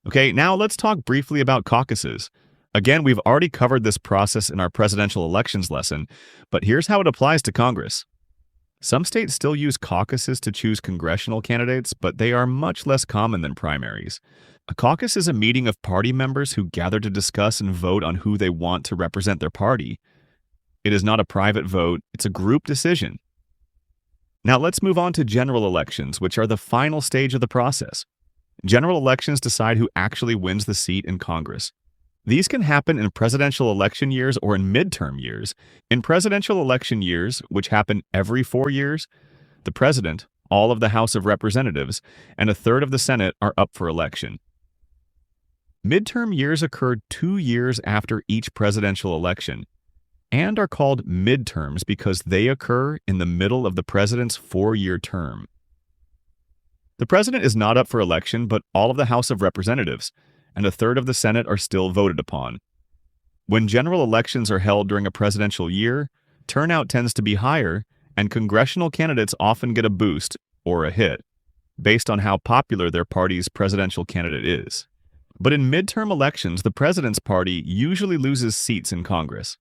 Okay, now let's talk briefly about caucuses. Again, we've already covered this process in our presidential elections lesson, but here's how it applies to Congress. Some states still use caucuses to choose congressional candidates, but they are much less common than primaries. A caucus is a meeting of party members who gather to discuss and vote on who they want to represent their party. It is not a private vote, it's a group decision. Now let's move on to general elections, which are the final stage of the process. General elections decide who actually wins the seat in Congress. These can happen in presidential election years or in midterm years. In presidential election years, which happen every 4 years, the president, all of the House of Representatives, and a third of the Senate are up for election. Midterm years occur 2 years after each presidential election and are called midterms because they occur in the middle of the president's 4-year term. The president is not up for election, but all of the House of Representatives and a third of the Senate are still voted upon. When general elections are held during a presidential year, turnout tends to be higher, and congressional candidates often get a boost, or a hit, based on how popular their party's presidential candidate is. But in midterm elections, the president's party usually loses seats in Congress.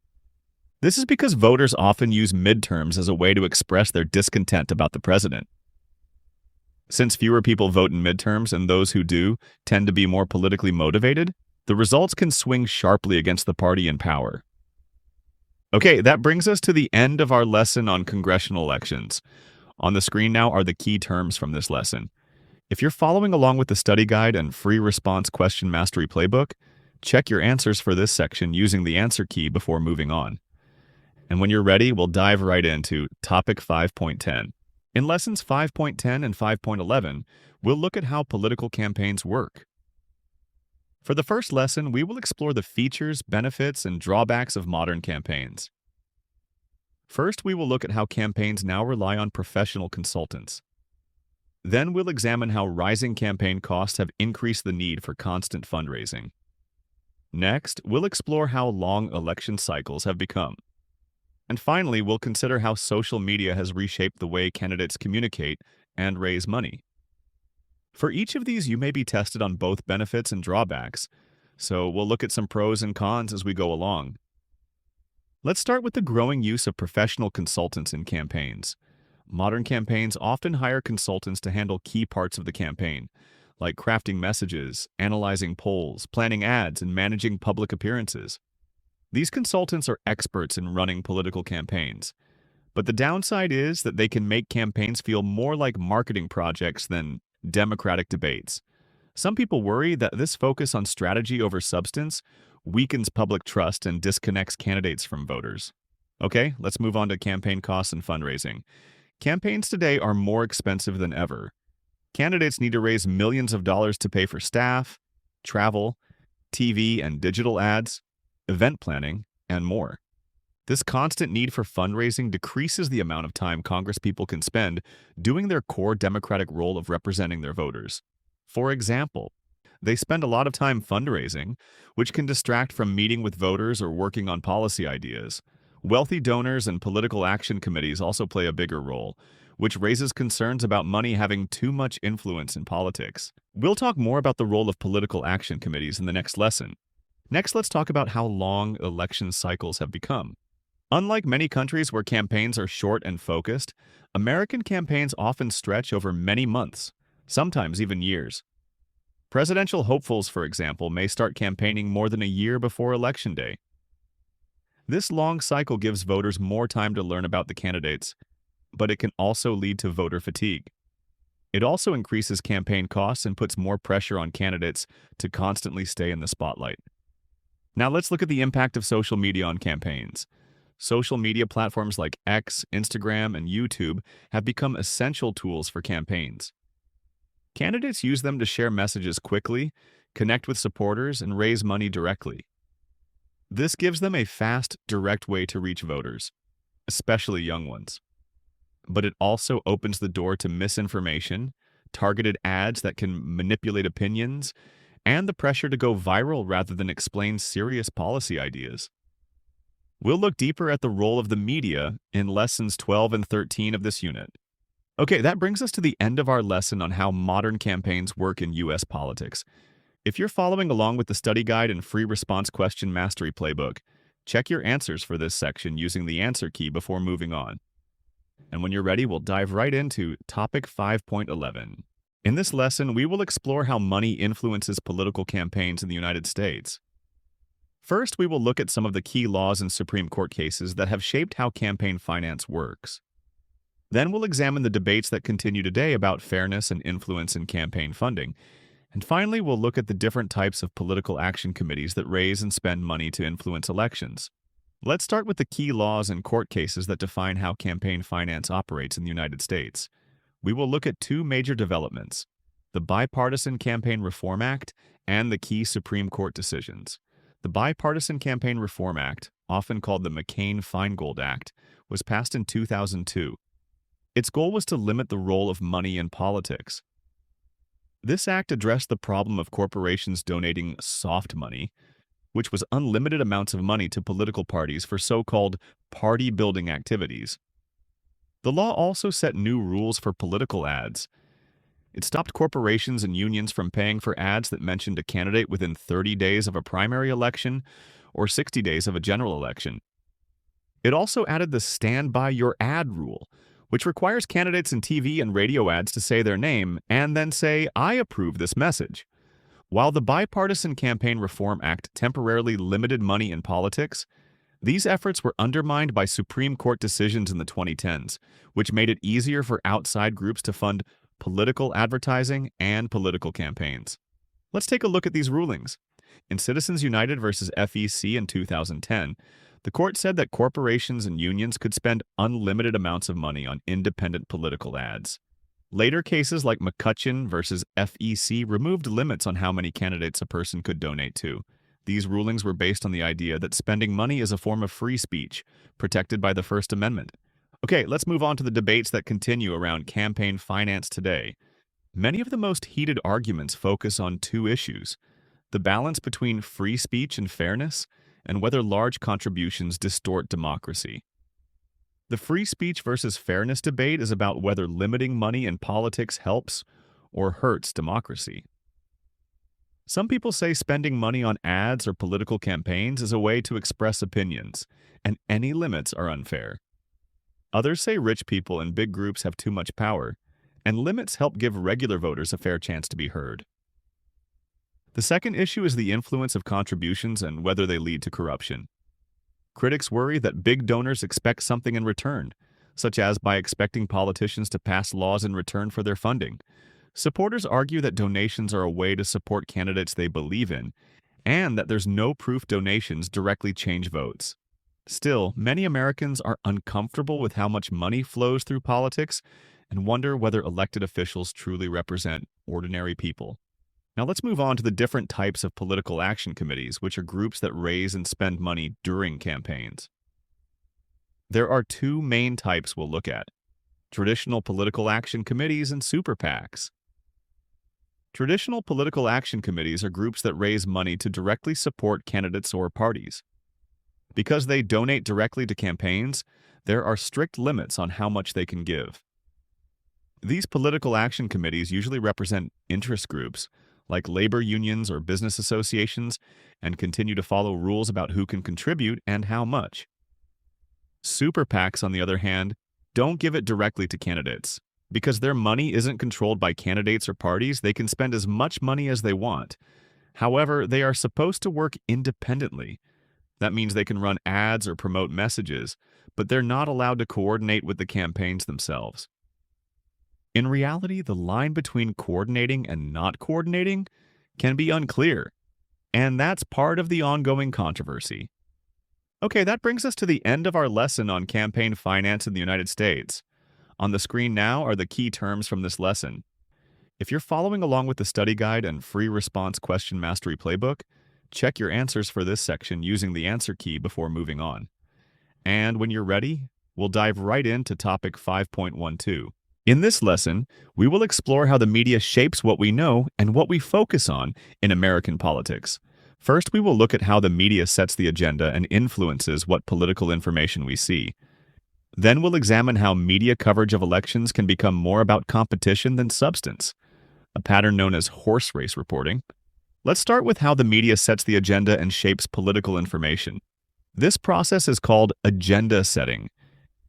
This is because voters often use midterms as a way to express their discontent about the president. Since fewer people vote in midterms and those who do tend to be more politically motivated, the results can swing sharply against the party in power. Okay, that brings us to the end of our lesson on congressional elections. On the screen now are the key terms from this lesson. If you're following along with the study guide and free response question mastery playbook, check your answers for this section using the answer key before moving on. And when you're ready, we'll dive right into Topic 5.10. In Lessons 5.10 and 5.11, we'll look at how political campaigns work. For the first lesson, we will explore the features, benefits, and drawbacks of modern campaigns. First, we will look at how campaigns now rely on professional consultants. Then we'll examine how rising campaign costs have increased the need for constant fundraising. Next, we'll explore how long election cycles have become. And finally, we'll consider how social media has reshaped the way candidates communicate and raise money. For each of these, you may be tested on both benefits and drawbacks, so we'll look at some pros and cons as we go along. Let's start with the growing use of professional consultants in campaigns. Modern campaigns often hire consultants to handle key parts of the campaign, like crafting messages, analyzing polls, planning ads, and managing public appearances. These consultants are experts in running political campaigns, but the downside is that they can make campaigns feel more like marketing projects than democratic debates. Some people worry that this focus on strategy over substance weakens public trust and disconnects candidates from voters. Okay, let's move on to campaign costs and fundraising. Campaigns today are more expensive than ever. Candidates need to raise millions of dollars to pay for staff, travel, TV and digital ads, event planning, and more. This constant need for fundraising decreases the amount of time Congresspeople can spend doing their core democratic role of representing their voters. For example, they spend a lot of time fundraising, which can distract from meeting with voters or working on policy ideas. Wealthy donors and political action committees also play a bigger role, which raises concerns about money having too much influence in politics. We'll talk more about the role of political action committees in the next lesson. Next, let's talk about how long election cycles have become. Unlike many countries where campaigns are short and focused, American campaigns often stretch over many months, sometimes even years. Presidential hopefuls, for example, may start campaigning more than a year before Election Day. This long cycle gives voters more time to learn about the candidates, but it can also lead to voter fatigue. It also increases campaign costs and puts more pressure on candidates to constantly stay in the spotlight. Now let's look at the impact of social media on campaigns. Social media platforms like X, Instagram, and YouTube have become essential tools for campaigns. Candidates use them to share messages quickly, connect with supporters, and raise money directly. This gives them a fast, direct way to reach voters, especially young ones. But it also opens the door to misinformation, targeted ads that can manipulate opinions, and the pressure to go viral rather than explain serious policy ideas. We'll look deeper at the role of the media in lessons 12 and 13 of this unit. Okay, that brings us to the end of our lesson on how modern campaigns work in U.S. politics. If you're following along with the study guide and free response question mastery playbook, check your answers for this section using the answer key before moving on. And when you're ready, we'll dive right into Topic 5.11. In this lesson, we will explore how money influences political campaigns in the United States. First, we will look at some of the key laws and Supreme Court cases that have shaped how campaign finance works. Then we'll examine the debates that continue today about fairness and influence in campaign funding. And finally, we'll look at the different types of political action committees that raise and spend money to influence elections. Let's start with the key laws and court cases that define how campaign finance operates in the United States. We will look at two major developments: the Bipartisan Campaign Reform Act and the key Supreme Court decisions. The Bipartisan Campaign Reform Act, often called the McCain-Feingold Act, was passed in 2002. Its goal was to limit the role of money in politics. This act addressed the problem of corporations donating soft money, which was unlimited amounts of money to political parties for so-called party-building activities. The law also set new rules for political ads. It stopped corporations and unions from paying for ads that mentioned a candidate within 30 days of a primary election or 60 days of a general election. It also added the Stand By Your Ad rule, which requires candidates in TV and radio ads to say their name and then say, "I approve this message." While the Bipartisan Campaign Reform Act temporarily limited money in politics, these efforts were undermined by Supreme Court decisions in the 2010s, which made it easier for outside groups to fund political advertising and political campaigns. Let's take a look at these rulings. In Citizens United versus FEC in 2010, the court said that corporations and unions could spend unlimited amounts of money on independent political ads. Later cases like McCutcheon versus FEC removed limits on how many candidates a person could donate to. These rulings were based on the idea that spending money is a form of free speech, protected by the First Amendment. Okay, let's move on to the debates that continue around campaign finance today. Many of the most heated arguments focus on two issues: the balance between free speech and fairness, and whether large contributions distort democracy. The free speech versus fairness debate is about whether limiting money in politics helps or hurts democracy. Some people say spending money on ads or political campaigns is a way to express opinions, and any limits are unfair. Others say rich people and big groups have too much power, and limits help give regular voters a fair chance to be heard. The second issue is the influence of contributions and whether they lead to corruption. Critics worry that big donors expect something in return, such as by expecting politicians to pass laws in return for their funding. Supporters argue that donations are a way to support candidates they believe in, and that there's no proof donations directly change votes. Still, many Americans are uncomfortable with how much money flows through politics and wonder whether elected officials truly represent ordinary people. Now let's move on to the different types of political action committees, which are groups that raise and spend money during campaigns. There are two main types we'll look at: traditional political action committees and super PACs. Traditional political action committees are groups that raise money to directly support candidates or parties. Because they donate directly to campaigns, there are strict limits on how much they can give. These political action committees usually represent interest groups, like labor unions or business associations, and continue to follow rules about who can contribute and how much. Super PACs, on the other hand, don't give it directly to candidates. Because their money isn't controlled by candidates or parties, they can spend as much money as they want. However, they are supposed to work independently. That means they can run ads or promote messages, but they're not allowed to coordinate with the campaigns themselves. In reality, the line between coordinating and not coordinating can be unclear, and that's part of the ongoing controversy. Okay, that brings us to the end of our lesson on campaign finance in the United States. On the screen now are the key terms from this lesson. If you're following along with the study guide and free response question mastery playbook, check your answers for this section using the answer key before moving on. And when you're ready, we'll dive right into topic 5.12. In this lesson, we will explore how the media shapes what we know and what we focus on in American politics. First, we will look at how the media sets the agenda and influences what political information we see. Then we'll examine how media coverage of elections can become more about competition than substance, a pattern known as horse race reporting. Let's start with how the media sets the agenda and shapes political information. This process is called agenda setting.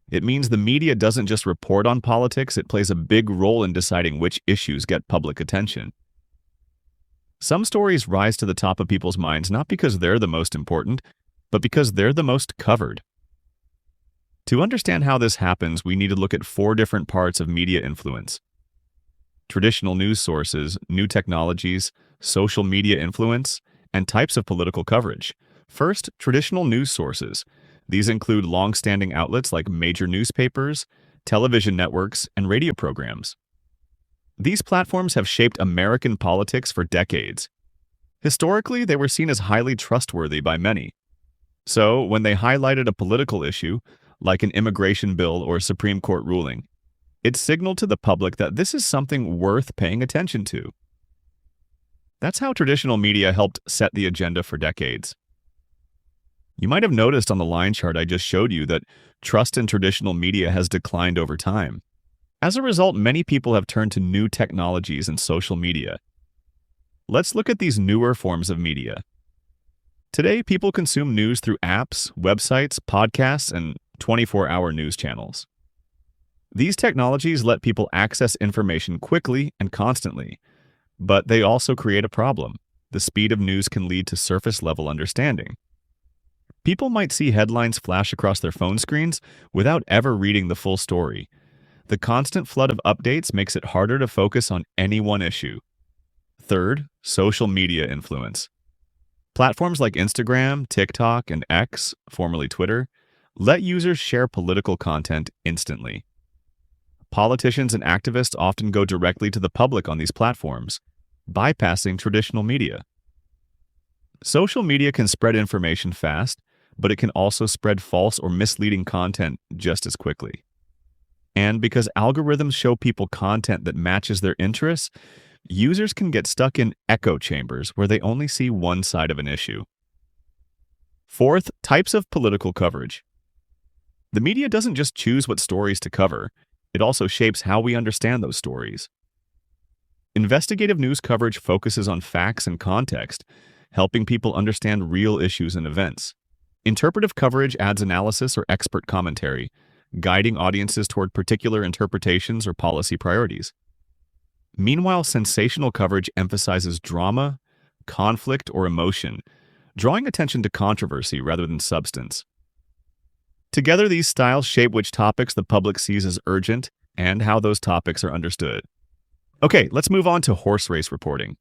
It means the media doesn't just report on politics, it plays a big role in deciding which issues get public attention. Some stories rise to the top of people's minds not because they're the most important, but because they're the most covered. To understand how this happens, we need to look at 4 different parts of media influence: traditional news sources, new technologies, social media influence, and types of political coverage. First, traditional news sources. These include long-standing outlets like major newspapers, television networks, and radio programs. These platforms have shaped American politics for decades. Historically, they were seen as highly trustworthy by many. So, when they highlighted a political issue, like an immigration bill or Supreme Court ruling, it signaled to the public that this is something worth paying attention to. That's how traditional media helped set the agenda for decades. You might have noticed on the line chart I just showed you that trust in traditional media has declined over time. As a result, many people have turned to new technologies and social media. Let's look at these newer forms of media. Today, people consume news through apps, websites, podcasts, and 24-hour news channels. These technologies let people access information quickly and constantly, but they also create a problem. The speed of news can lead to surface-level understanding. People might see headlines flash across their phone screens without ever reading the full story. The constant flood of updates makes it harder to focus on any one issue. Third, social media influence. Platforms like Instagram, TikTok, and X, formerly Twitter, let users share political content instantly. Politicians and activists often go directly to the public on these platforms, bypassing traditional media. Social media can spread information fast, but it can also spread false or misleading content just as quickly. And because algorithms show people content that matches their interests, users can get stuck in echo chambers where they only see one side of an issue. Fourth, types of political coverage. The media doesn't just choose what stories to cover, it also shapes how we understand those stories. Investigative news coverage focuses on facts and context, helping people understand real issues and events. Interpretive coverage adds analysis or expert commentary, guiding audiences toward particular interpretations or policy priorities. Meanwhile, sensational coverage emphasizes drama, conflict, or emotion, drawing attention to controversy rather than substance. Together, these styles shape which topics the public sees as urgent and how those topics are understood. Okay, let's move on to horse race reporting.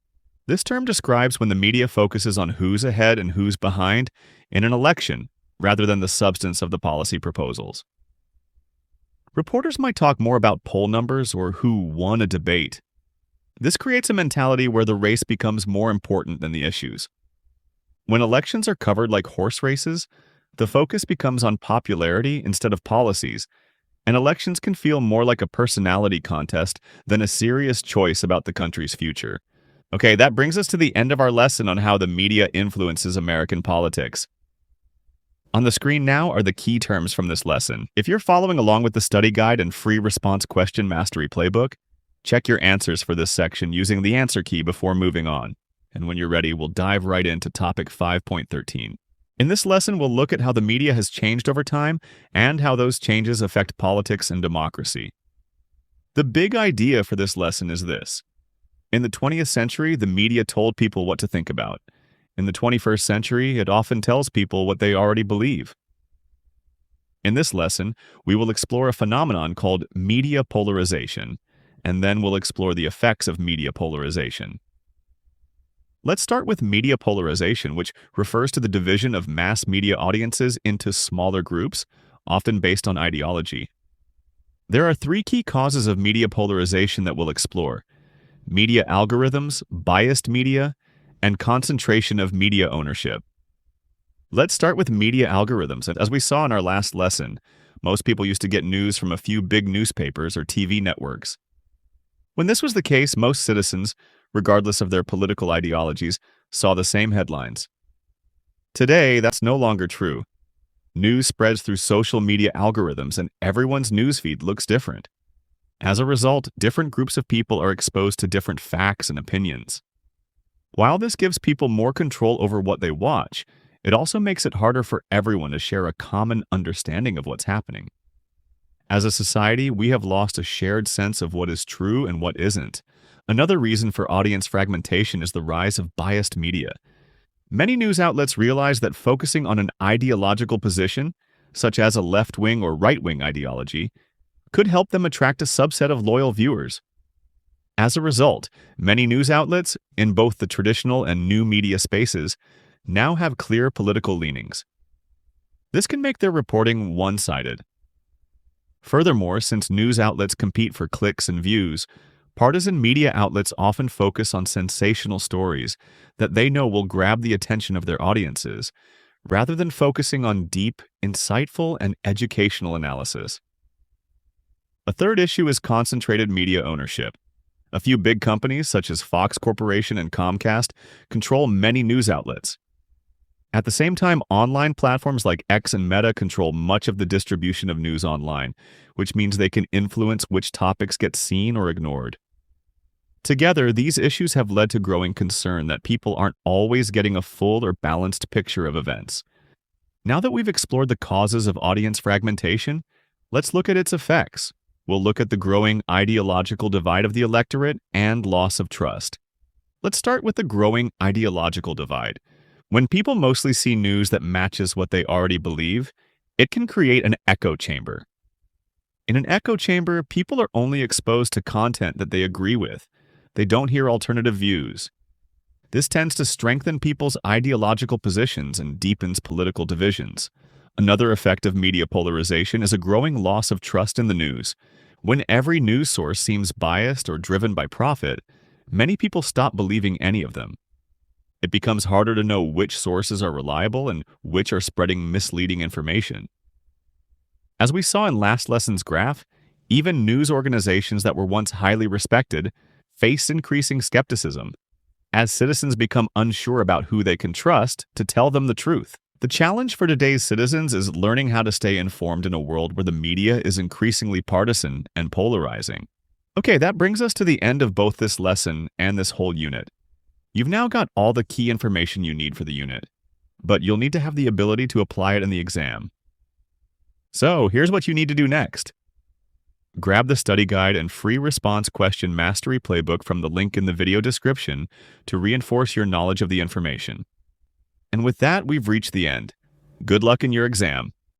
This term describes when the media focuses on who's ahead and who's behind in an election, rather than the substance of the policy proposals. Reporters might talk more about poll numbers or who won a debate. This creates a mentality where the race becomes more important than the issues. When elections are covered like horse races, the focus becomes on popularity instead of policies, and elections can feel more like a personality contest than a serious choice about the country's future. Okay, that brings us to the end of our lesson on how the media influences American politics. On the screen now are the key terms from this lesson. If you're following along with the study guide and free response question mastery playbook, check your answers for this section using the answer key before moving on. And when you're ready, we'll dive right into topic 5.13. In this lesson, we'll look at how the media has changed over time and how those changes affect politics and democracy. The big idea for this lesson is this. In the 20th century, the media told people what to think about. In the 21st century, it often tells people what they already believe. In this lesson, we will explore a phenomenon called media polarization, and then we'll explore the effects of media polarization. Let's start with media polarization, which refers to the division of mass media audiences into smaller groups, often based on ideology. There are three key causes of media polarization that we'll explore: media algorithms, biased media, and concentration of media ownership. Let's start with media algorithms. As we saw in our last lesson, most people used to get news from a few big newspapers or TV networks. When this was the case, most citizens, regardless of their political ideologies, saw the same headlines. Today, that's no longer true. News spreads through social media algorithms, and everyone's newsfeed looks different. As a result, different groups of people are exposed to different facts and opinions. While this gives people more control over what they watch, it also makes it harder for everyone to share a common understanding of what's happening. As a society, we have lost a shared sense of what is true and what isn't. Another reason for audience fragmentation is the rise of biased media. Many news outlets realize that focusing on an ideological position, such as a left-wing or right-wing ideology, could help them attract a subset of loyal viewers. As a result, many news outlets, in both the traditional and new media spaces, now have clear political leanings. This can make their reporting one-sided. Furthermore, since news outlets compete for clicks and views, partisan media outlets often focus on sensational stories that they know will grab the attention of their audiences, rather than focusing on deep, insightful, and educational analysis. A third issue is concentrated media ownership. A few big companies, such as Fox Corporation and Comcast, control many news outlets. At the same time, online platforms like X and Meta control much of the distribution of news online, which means they can influence which topics get seen or ignored. Together, these issues have led to growing concern that people aren't always getting a full or balanced picture of events. Now that we've explored the causes of audience fragmentation, let's look at its effects. We'll look at the growing ideological divide of the electorate and loss of trust. Let's start with the growing ideological divide. When people mostly see news that matches what they already believe, it can create an echo chamber. In an echo chamber, people are only exposed to content that they agree with. They don't hear alternative views. This tends to strengthen people's ideological positions and deepens political divisions. Another effect of media polarization is a growing loss of trust in the news. When every news source seems biased or driven by profit, many people stop believing any of them. It becomes harder to know which sources are reliable and which are spreading misleading information. As we saw in last lesson's graph, even news organizations that were once highly respected face increasing skepticism, as citizens become unsure about who they can trust to tell them the truth. The challenge for today's citizens is learning how to stay informed in a world where the media is increasingly partisan and polarizing. Okay, that brings us to the end of both this lesson and this whole unit. You've now got all the key information you need for the unit, but you'll need to have the ability to apply it in the exam. So here's what you need to do next. Grab the study guide and free response question mastery playbook from the link in the video description to reinforce your knowledge of the information. And with that, we've reached the end. Good luck in your exam.